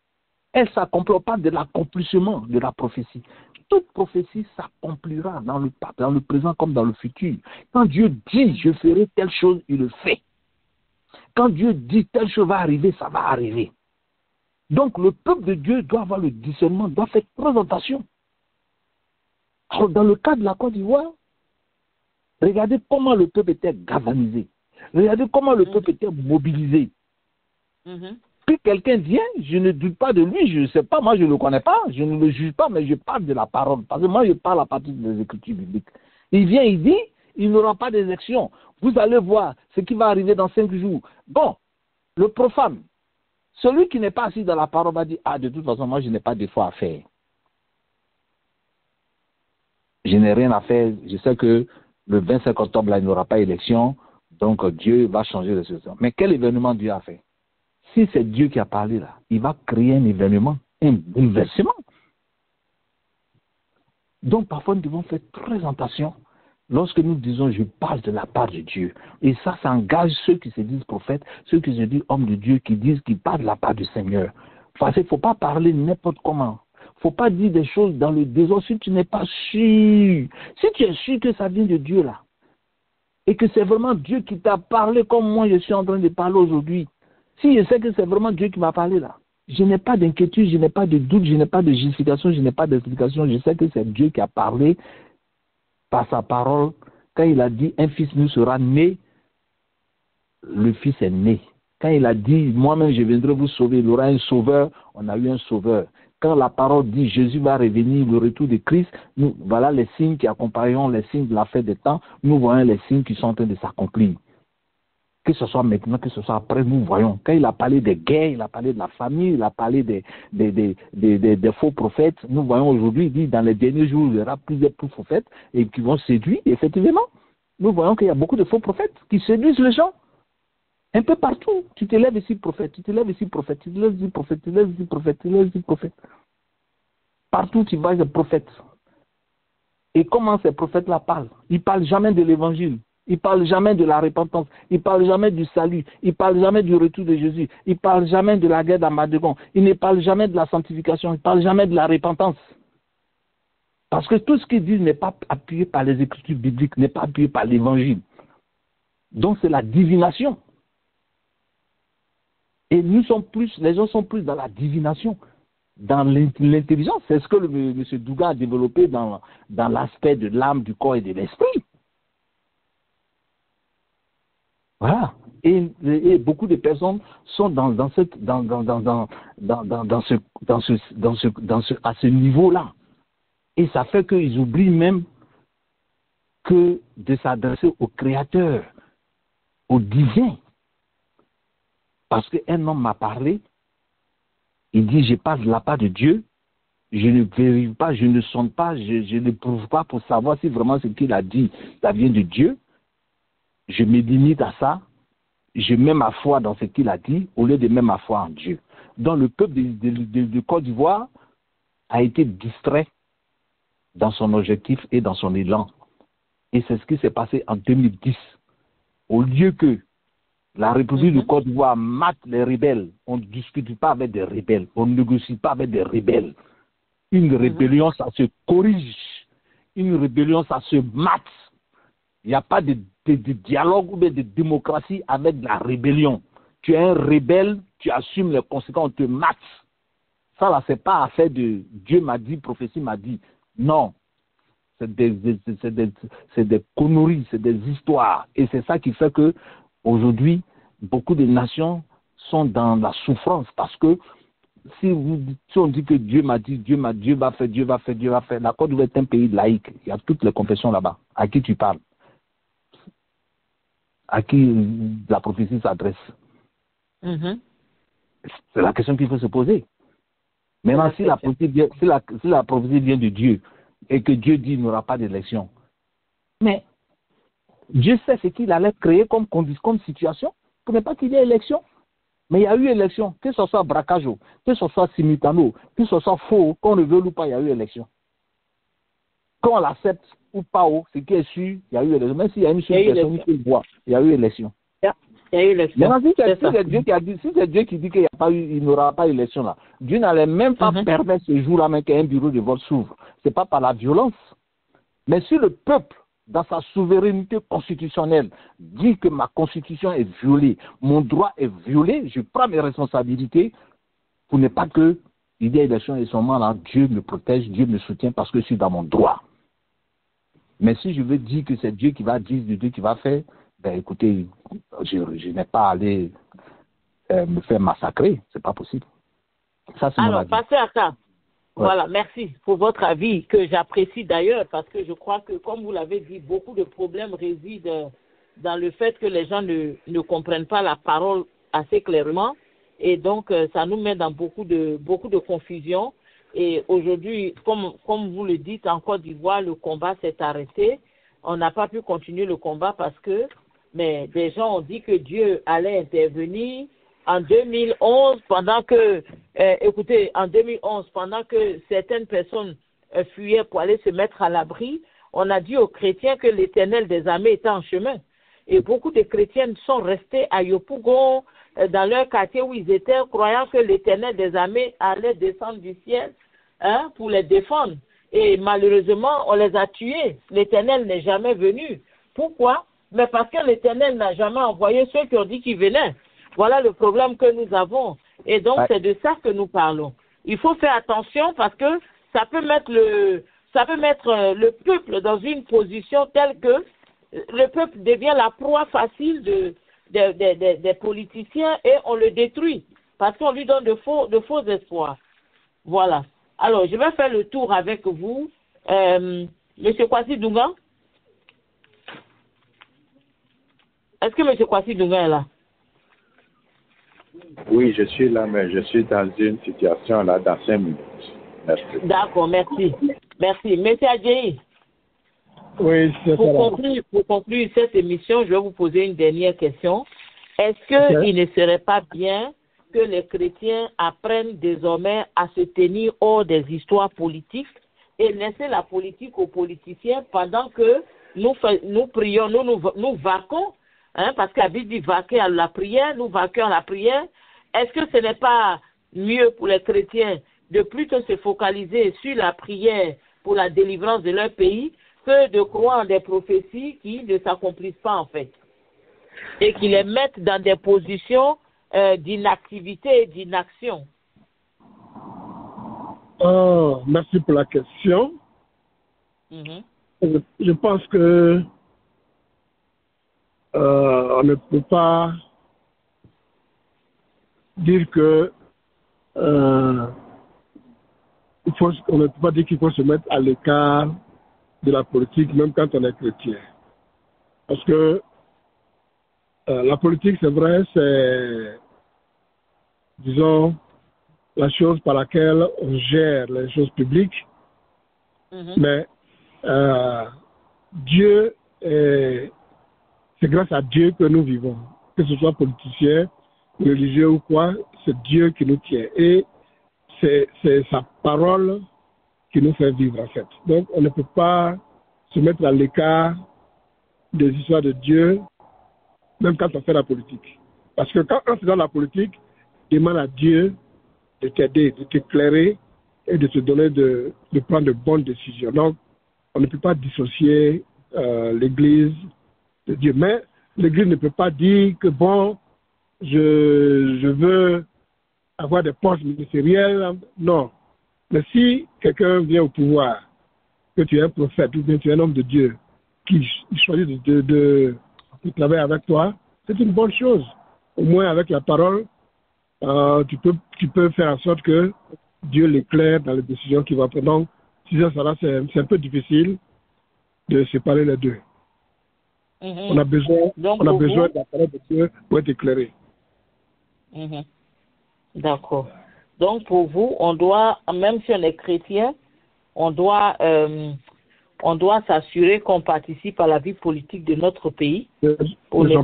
S3: elle ne s'accomplit pas de l'accomplissement de la prophétie. Toute prophétie s'accomplira dans le présent comme dans le futur. Quand Dieu dit, je ferai telle chose, il le fait. Quand Dieu dit telle chose va arriver, ça va arriver. Donc le peuple de Dieu doit avoir le discernement, doit faire très attention. Alors dans le cas de la Côte d'Ivoire, regardez comment le peuple était galvanisé. Regardez comment le peuple était mobilisé. Puis quelqu'un vient, je ne doute pas de lui, je ne sais pas, moi je ne le connais pas, je ne le juge pas, mais je parle de la parole. Parce que moi je parle à partir des Écritures bibliques. Il vient, il dit, il n'y aura pas d'élection. Vous allez voir ce qui va arriver dans 5 jours. Bon, le profane, celui qui n'est pas assis dans la parole va dire, ah, de toute façon, moi, je n'ai pas d'effort à faire. Je n'ai rien à faire. Je sais que le 25 octobre, là, il n'y aura pas d'élection. Donc, Dieu va changer de situation. Mais quel événement Dieu a fait? Si c'est Dieu qui a parlé là, il va créer un événement, un bouleversement. Donc, parfois, nous devons faire très attention. Lorsque nous disons, je parle de la part de Dieu, et ça engage ceux qui se disent prophètes, ceux qui se disent hommes de Dieu, qui disent qu'ils parlent de la part du Seigneur. Parce qu'il ne faut pas parler n'importe comment. Il ne faut pas dire des choses dans le désordre si tu n'es pas sûr. Si tu es sûr que ça vient de Dieu là, et que c'est vraiment Dieu qui t'a parlé comme moi je suis en train de parler aujourd'hui, si je sais que c'est vraiment Dieu qui m'a parlé là, je n'ai pas d'inquiétude, je n'ai pas de doute, je n'ai pas de justification, je n'ai pas d'explication, je sais que c'est Dieu qui a parlé par sa parole. Quand il a dit un fils nous sera né, le fils est né. Quand il a dit moi-même je viendrai vous sauver, il y aura un sauveur, on a eu un sauveur. Quand la parole dit Jésus va revenir, le retour de Christ, nous, voilà les signes qui accompagneront les signes de la fin des temps, nous voyons les signes qui sont en train de s'accomplir. Que ce soit maintenant, que ce soit après, nous voyons. Quand il a parlé des guerres, il a parlé de la famille, il a parlé des faux prophètes. Nous voyons aujourd'hui, il dit dans les derniers jours, il y aura plusieurs faux prophètes et qui vont séduire. Effectivement, nous voyons qu'il y a beaucoup de faux prophètes qui séduisent les gens. Un peu partout. Tu te lèves ici, prophète, tu te lèves ici, prophète, tu te lèves ici, prophète, tu te lèves ici, prophète, tu te lèves ici, prophète. Partout tu vas, il y a prophète. Et comment ces prophètes-là parlent? Ils ne parlent jamais de l'évangile. Ils ne parlent jamais de la repentance. Ils ne parlent jamais du salut. Ils ne parlent jamais du retour de Jésus. Ils ne parlent jamais de la guerre d'Armageddon. Ils ne parlent jamais de la sanctification. Ils ne parlent jamais de la repentance. Parce que tout ce qu'ils disent n'est pas appuyé par les Écritures bibliques, n'est pas appuyé par l'Évangile. Donc c'est la divination. Et nous sommes plus, les gens sont plus dans la divination. dans l'intelligence. C'est ce que M. Douga a développé dans l'aspect de l'âme, du corps et de l'esprit. Voilà. Et beaucoup de personnes sont à ce niveau-là. Et ça fait qu'ils oublient même que de s'adresser au Créateur, au divin. Parce qu'un homme m'a parlé, il dit, je parle de la part de Dieu, je ne vérifie pas, je ne sonde pas, je ne prouve pas pour savoir si vraiment ce qu'il a dit, ça vient de Dieu. Je me limite à ça, je mets ma foi dans ce qu'il a dit, au lieu de mettre ma foi en Dieu. Donc le peuple de Côte d'Ivoire a été distrait dans son objectif et dans son élan. Et c'est ce qui s'est passé en 2010. Au lieu que la République de Côte d'Ivoire mate les rebelles, on ne discute pas avec des rebelles, on ne négocie pas avec des rebelles. Une rébellion, ça se corrige. Une rébellion, ça se mate. Il n'y a pas de dialogue ou de démocratie avec la rébellion. Tu es un rebelle, tu assumes les conséquences, on te mate. Ça, là, c'est pas affaire de Dieu m'a dit, prophétie m'a dit. Non. C'est des conneries, c'est des histoires. Et c'est ça qui fait que aujourd'hui, beaucoup de nations sont dans la souffrance parce que si on dit que Dieu m'a dit, Dieu va faire. La Côte d'Ivoire est un pays laïque. Il y a toutes les confessions là-bas. À qui tu parles? À qui la prophétie s'adresse? C'est la question qu'il faut se poser. Maintenant, si la prophétie vient de Dieu et que Dieu dit qu'il n'y aura pas d'élection, mais Dieu sait ce qu'il allait créer comme situation pour ne pas qu'il y ait élection. Mais il y a eu élection, que ce soit braquage, que ce soit simultané, que ce soit faux, qu'on le veuille ou pas, il y a eu élection. Qu'on l'accepte ou pas, ce qui est sûr, il y a eu élection. Même s'il y a une seule personne qui le voit, il y a eu élection.
S1: Il y a eu élection.
S3: Maintenant, si c'est Dieu qui a dit, si c'est Dieu qui dit qu'il n'y aura pas d'élection là, Dieu n'allait même pas permettre ce jour-là même qu'un bureau de vote s'ouvre. Ce n'est pas par la violence. Mais si le peuple, dans sa souveraineté constitutionnelle, dit que ma constitution est violée, mon droit est violé, je prends mes responsabilités pour ne pas qu'il y ait élection et seulement là, Dieu me protège, Dieu me soutient parce que je suis dans mon droit. Mais si je veux dire que c'est Dieu qui va dire, Dieu qui va faire, ben écoutez, je n'ai pas à aller me faire massacrer, c'est pas possible. Ça, c'est
S1: alors, passez à ça. Ouais. Voilà, merci pour votre avis que j'apprécie d'ailleurs parce que je crois que, comme vous l'avez dit, beaucoup de problèmes résident dans le fait que les gens ne comprennent pas la parole assez clairement et donc ça nous met dans beaucoup de confusion. Et aujourd'hui, comme vous le dites, en Côte d'Ivoire, le combat s'est arrêté. On n'a pas pu continuer le combat parce que des gens ont dit que Dieu allait intervenir en 2011, pendant que, en 2011, pendant que certaines personnes fuyaient pour aller se mettre à l'abri, on a dit aux chrétiens que l'Éternel des armées était en chemin. Et beaucoup de chrétiens sont restés à Yopougon, dans leur quartier où ils étaient, croyant que l'Éternel des armées allait descendre du ciel pour les défendre. Et malheureusement, on les a tués. L'Éternel n'est jamais venu. Pourquoi? Mais parce que l'Éternel n'a jamais envoyé ceux qui ont dit qu'il venait. Voilà le problème que nous avons. Et donc, c'est de ça que nous parlons. Il faut faire attention parce que ça peut mettre le peuple dans une position telle que le peuple devient la proie facile des politiciens et on le détruit parce qu'on lui donne de faux espoirs. Voilà. Alors, je vais faire le tour avec vous. Monsieur Kwasi Dunga? Est-ce que Monsieur Kwasi Dunga est là?
S4: Oui, je suis là, mais je suis dans une situation là dans 5 minutes. Merci.
S1: D'accord, merci. Merci. Monsieur Adjei.
S2: Oui, c'est
S1: pour conclure cette émission, je vais vous poser une dernière question. Est-ce qu'il ne serait pas bien que les chrétiens apprennent désormais à se tenir hors des histoires politiques et laisser la politique aux politiciens pendant que nous prions, nous vaquons, parce que la Bible dit vaquer à la prière, nous vaquons à la prière. Est-ce que ce n'est pas mieux pour les chrétiens de plutôt se focaliser sur la prière pour la délivrance de leur pays que de croire en des prophéties qui ne s'accomplissent pas en fait et qui les mettent dans des positions d'inactivité et d'inaction?
S2: Merci pour la question. Je pense que on ne peut pas dire que on ne peut pas dire qu'il faut se mettre à l'écart de la politique, même quand on est chrétien. Parce que la politique, c'est vrai, c'est, disons, la chose par laquelle on gère les choses publiques. Mais Dieu, c'est grâce à Dieu que nous vivons. Que ce soit politicien, religieux ou quoi, c'est Dieu qui nous tient. Et c'est sa parole qui nous fait vivre, en fait. Donc, on ne peut pas se mettre à l'écart des histoires de Dieu, même quand on fait la politique. Parce que quand on fait dans la politique, demande à Dieu de t'aider, de t'éclairer et de te donner de prendre de bonnes décisions. Donc, on ne peut pas dissocier l'Église de Dieu. Mais l'Église ne peut pas dire que, bon, je veux avoir des postes ministériels. Non. Mais si quelqu'un vient au pouvoir, que tu es un prophète ou bien tu es un homme de Dieu, qui choisit de travailler avec toi, c'est une bonne chose. Au moins, avec la parole, tu peux faire en sorte que Dieu l'éclaire dans les décisions qu'il va prendre. Donc, si ça là, c'est un peu difficile de séparer les deux. On a besoin de la parole de Dieu pour être éclairé.
S1: D'accord. Donc, pour vous, on doit, même si on est chrétien, on doit s'assurer qu'on participe à la vie politique de notre pays. Pour ne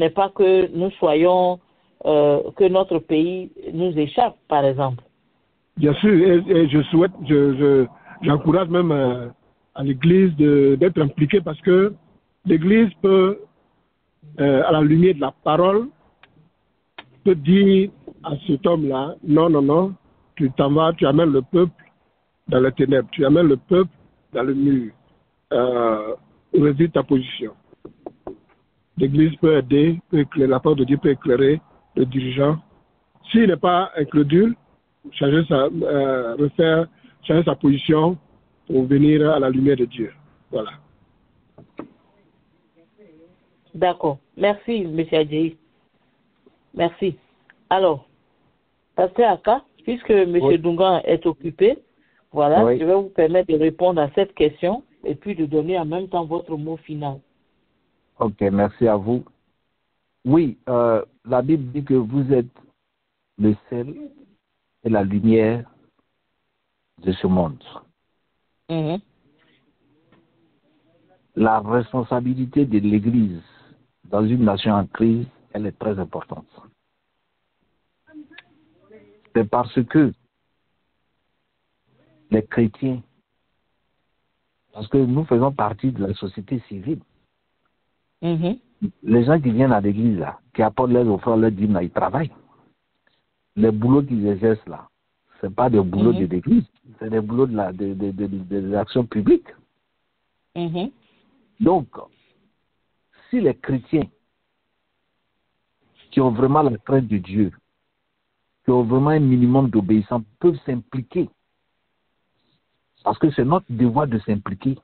S1: pas que nous soyons, que notre pays nous échappe, par exemple.
S2: Bien sûr, et je souhaite, j'encourage même à l'Église d'être impliquée parce que l'Église peut, à la lumière de la parole, peut dire à cet homme-là, non, tu t'en vas, tu amènes le peuple dans les ténèbres, tu amènes le peuple dans le mur, réside ta position. L'Église peut aider, la parole de Dieu peut éclairer le dirigeant. S'il n'est pas incrédule, changer sa position pour venir à la lumière de Dieu. Voilà.
S1: D'accord. Merci, M. Adjaï. Merci. Alors, Pasteur Aka, puisque M. Dungan est occupé, voilà, je vais vous permettre de répondre à cette question et puis de donner en même temps votre mot final.
S3: Ok, merci à vous. Oui, la Bible dit que vous êtes le sel et la lumière de ce monde. La responsabilité de l'Église dans une nation en crise, elle est très importante. C'est parce que les chrétiens, parce que nous faisons partie de la société civile, les gens qui viennent à l'église, là, qui apportent leurs offrandes, leurs dîmes, là, ils travaillent. Les boulots qu'ils exercent là, ce n'est pas des boulots de l'église, c'est des boulots de l'action publique. Donc, si les chrétiens qui ont vraiment la crainte de Dieu, qui ont vraiment un minimum d'obéissance, peuvent s'impliquer, parce que c'est notre devoir de s'impliquer,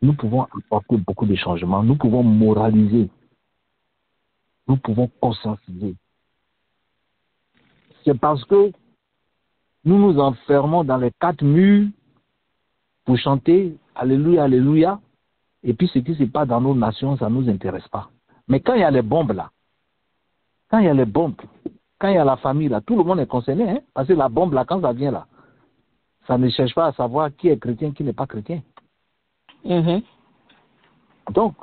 S3: nous pouvons apporter beaucoup de changements, nous pouvons moraliser, nous pouvons conscientiser. C'est parce que nous nous enfermons dans les 4 murs pour chanter Alléluia, Alléluia, et puis ce qui se passe dans nos nations, ça ne nous intéresse pas. Mais quand il y a les bombes là, quand il y a la famille là, tout le monde est concerné, hein, parce que la bombe là, quand ça vient là, ça ne cherche pas à savoir qui est chrétien, qui n'est pas chrétien. Donc,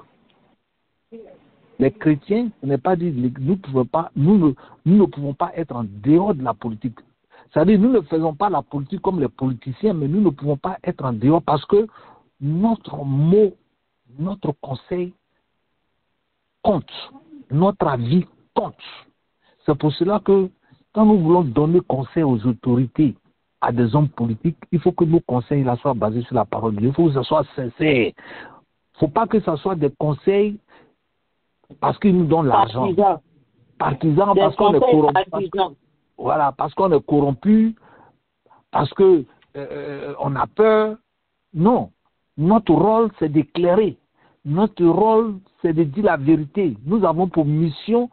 S3: les chrétiens, ce n'est pas dit, nous ne pouvons pas être en dehors de la politique. C'est-à-dire, nous ne faisons pas la politique comme les politiciens, mais nous ne pouvons pas être en dehors parce que notre mot, notre conseil compte, notre avis compte. C'est pour cela que quand nous voulons donner conseil aux autorités, à des hommes politiques, il faut que nos conseils là soient basés sur la parole de Dieu. Il faut que ce soit sincère. Il ne faut pas que ce soit des conseils parce qu'ils nous donnent l'argent. Partisans parce qu'on est corrompu. voilà, parce qu'on est corrompu, parce que on a peur. Non, notre rôle, c'est d'éclairer. Notre rôle, c'est de dire la vérité. Nous avons pour mission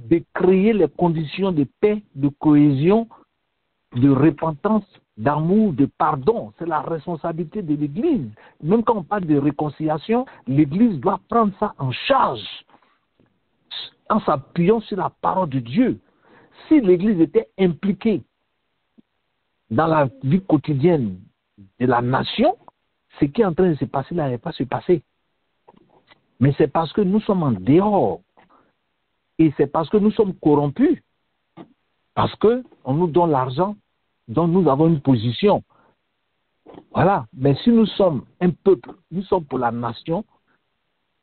S3: de créer les conditions de paix, de cohésion, de repentance, d'amour, de pardon. C'est la responsabilité de l'Église. Même quand on parle de réconciliation, l'Église doit prendre ça en charge en s'appuyant sur la parole de Dieu. Si l'Église était impliquée dans la vie quotidienne de la nation, ce qui est en train de se passer là n'allait pas se passer. Mais c'est parce que nous sommes en dehors. Et c'est parce que nous sommes corrompus. Parce qu'on nous donne l'argent, donc nous avons une position. Voilà. Mais si nous sommes un peuple, nous sommes pour la nation,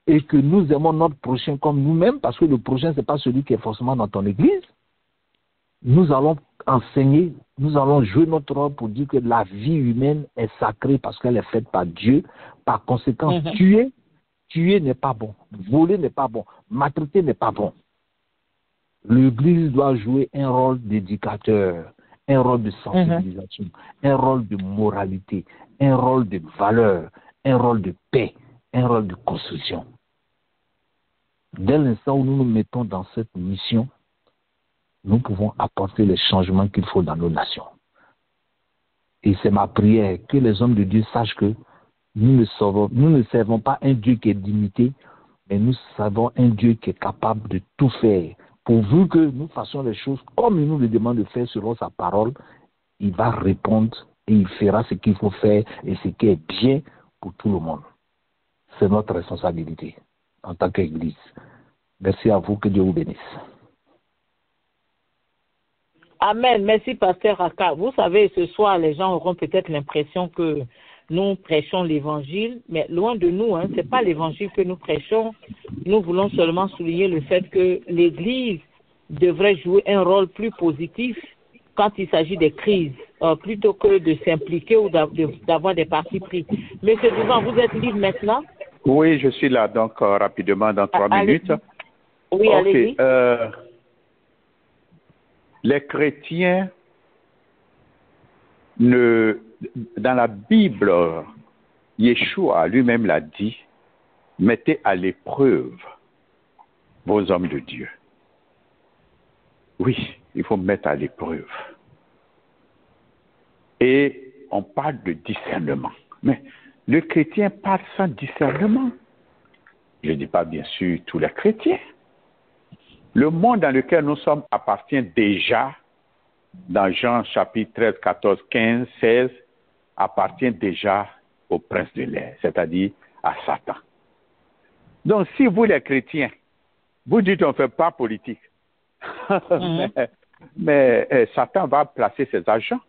S3: et que nous aimons notre prochain comme nous-mêmes, parce que le prochain, ce n'est pas celui qui est forcément dans ton église, nous allons enseigner, nous allons jouer notre rôle pour dire que la vie humaine est sacrée parce qu'elle est faite par Dieu. Par conséquent, tuer n'est pas bon, voler n'est pas bon, maltraiter n'est pas bon. L'Église doit jouer un rôle d'éducateur, un rôle de sensibilisation, un rôle de moralité, un rôle de valeur, un rôle de paix, un rôle de construction. Dès l'instant où nous nous mettons dans cette mission, nous pouvons apporter les changements qu'il faut dans nos nations. Et c'est ma prière que les hommes de Dieu sachent que nous ne servons pas un Dieu qui est limité, mais nous servons un Dieu qui est capable de tout faire. Pourvu que nous fassions les choses comme il nous le demande de faire selon sa parole, il va répondre et il fera ce qu'il faut faire et ce qui est bien pour tout le monde. C'est notre responsabilité en tant qu'Église. Merci à vous, que Dieu vous bénisse.
S1: Amen. Merci, Pasteur Aka. Vous savez, ce soir, les gens auront peut-être l'impression que nous prêchons l'évangile, mais loin de nous, ce n'est pas l'évangile que nous prêchons. Nous voulons seulement souligner le fait que l'Église devrait jouer un rôle plus positif quand il s'agit des crises, plutôt que de s'impliquer ou d'avoir des partis pris. Monsieur Douvan, vous êtes libre maintenant?
S4: Oui, je suis là, donc rapidement, dans 3 minutes.
S1: Oui, allez-y.
S4: Les chrétiens, dans la Bible, Yeshua lui-même l'a dit, mettez à l'épreuve vos hommes de Dieu. Oui, il faut mettre à l'épreuve. Et on parle de discernement. Mais le chrétien parle sans discernement. Je ne dis pas bien sûr tous les chrétiens. Le monde dans lequel nous sommes appartient déjà, dans Jean chapitre 13, 14, 15, 16, appartient déjà au prince de l'air, c'est-à-dire à Satan. Donc si vous les chrétiens, vous dites on ne fait pas politique, mais Satan va placer ses agents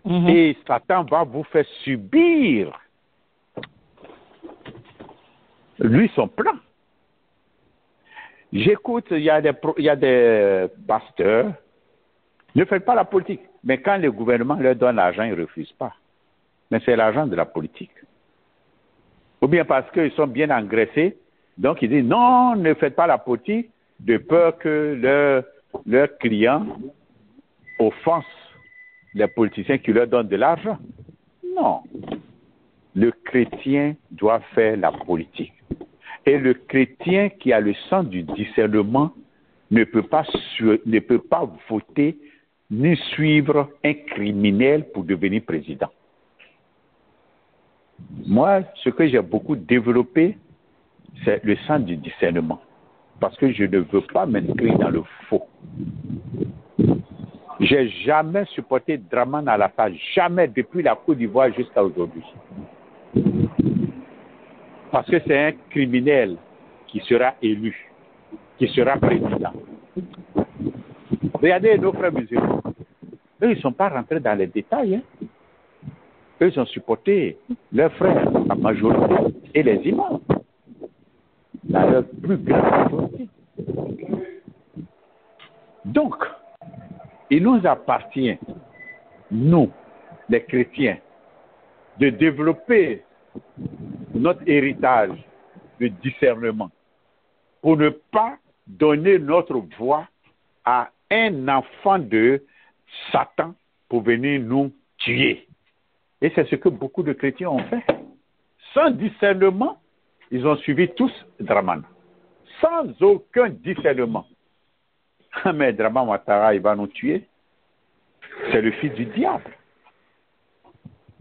S4: et Satan va vous faire subir lui son plan. J'écoute, il y a des pasteurs, ne faites pas la politique. Mais quand le gouvernement leur donne l'argent, ils ne refusent pas. Mais c'est l'argent de la politique. Ou bien parce qu'ils sont bien engraissés, donc ils disent non, ne faites pas la politique, de peur que leurs clients offensent les politiciens qui leur donnent de l'argent. Non. Le chrétien doit faire la politique. Et le chrétien qui a le sens du discernement ne peut pas voter ni suivre un criminel pour devenir président. Moi, ce que j'ai beaucoup développé, c'est le sens du discernement. Parce que je ne veux pas m'inscrire dans le faux. J'ai jamais supporté Dramane Ouattara, jamais depuis la Côte d'Ivoire jusqu'à aujourd'hui. Parce que c'est un criminel qui sera élu, qui sera président. Regardez nos frères musulmans. Eux, ils ne sont pas rentrés dans les détails. Eux, ils ont supporté leurs frères, la majorité, et les imams, dans leur plus grande majorité. Donc, il nous appartient, nous, les chrétiens, de développer notre héritage de discernement pour ne pas donner notre voix à un enfant de Satan pour venir nous tuer. Et c'est ce que beaucoup de chrétiens ont fait. Sans discernement, ils ont suivi tous Dramane. Sans aucun discernement. Mais Dramane Ouattara, il va nous tuer. C'est le fils du diable.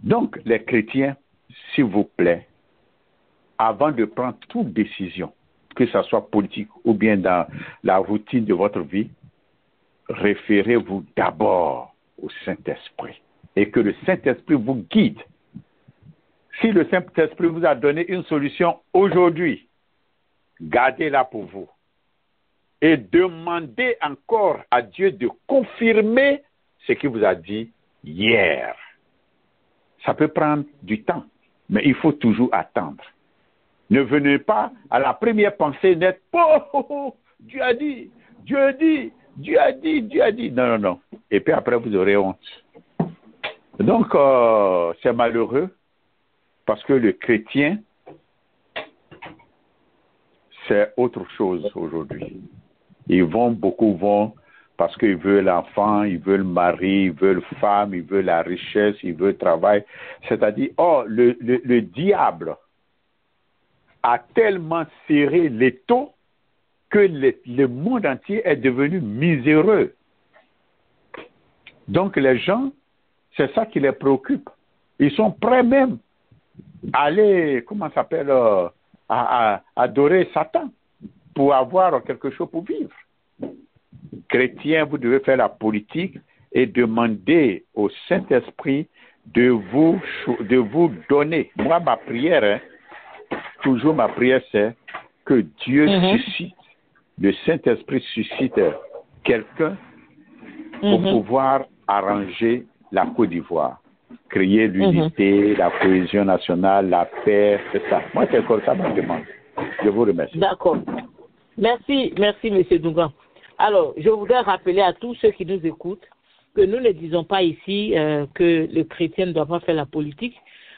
S4: Donc, les chrétiens, s'il vous plaît, avant de prendre toute décision, que ce soit politique ou bien dans la routine de votre vie, référez-vous d'abord au Saint-Esprit et que le Saint-Esprit vous guide. Si le Saint-Esprit vous a donné une solution aujourd'hui, gardez-la pour vous et demandez encore à Dieu de confirmer ce qu'il vous a dit hier. Ça peut prendre du temps, mais il faut toujours attendre. Ne venez pas à la première pensée nette. Oh, Dieu a dit, Dieu a dit, Dieu a dit, Dieu a dit. Non, non, non. Et puis après, vous aurez honte. Donc, c'est malheureux parce que le chrétien, c'est autre chose aujourd'hui. Beaucoup vont parce qu'ils veulent l'enfant, ils veulent le mari, ils veulent femme, ils veulent la richesse, ils veulent le travail. C'est-à-dire, le diable a tellement serré l'étau que le monde entier est devenu miséreux. Donc les gens, c'est ça qui les préoccupe. Ils sont prêts même à aller, à adorer Satan pour avoir quelque chose pour vivre. Chrétiens, vous devez faire la politique et demander au Saint-Esprit de vous donner. Moi, ma prière, toujours ma prière, c'est que Dieu suscite, le Saint-Esprit suscite quelqu'un pour pouvoir arranger la Côte d'Ivoire, créer l'unité, la cohésion nationale, la paix, c'est ça. Moi, c'est comme ça ma demande. Je vous remercie.
S1: D'accord. Merci, M. Dougan. Alors, je voudrais rappeler à tous ceux qui nous écoutent que nous ne disons pas ici que le chrétien ne doit pas faire la politique.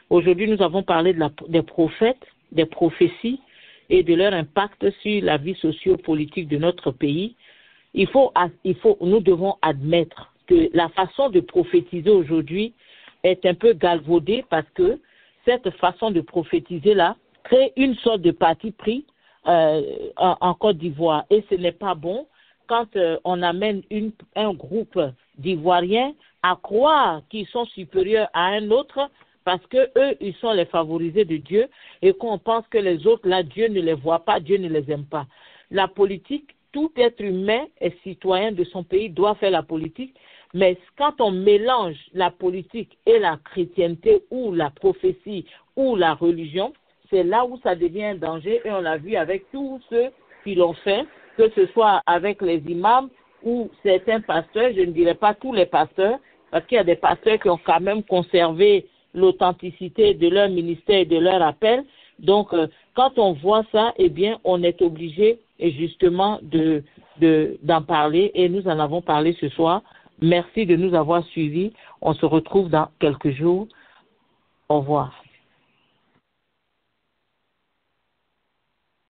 S1: Aujourd'hui, nous avons parlé des prophètes, des prophéties et de leur impact sur la vie socio-politique de notre pays. Nous devons admettre que la façon de prophétiser aujourd'hui est un peu galvaudée parce que cette façon de prophétiser-là crée une sorte de parti pris en Côte d'Ivoire. Et ce n'est pas bon quand on amène un groupe d'Ivoiriens à croire qu'ils sont supérieurs à un autre parce que eux, ils sont les favorisés de Dieu et qu'on pense que les autres, là, Dieu ne les voit pas, Dieu ne les aime pas. La politique, tout être humain et citoyen de son pays doit faire la politique, mais quand on mélange la politique et la chrétienté ou la prophétie ou la religion, c'est là où ça devient un danger et on l'a vu avec tous ceux qui l'ont fait, que ce soit avec les imams ou certains pasteurs, je ne dirais pas tous les pasteurs, parce qu'il y a des pasteurs qui ont quand même conservé l'authenticité de leur ministère et de leur appel. Donc, quand on voit ça, eh bien, on est obligé justement d'en parler et nous en avons parlé ce soir. Merci de nous avoir suivis. On se retrouve dans quelques jours. Au revoir.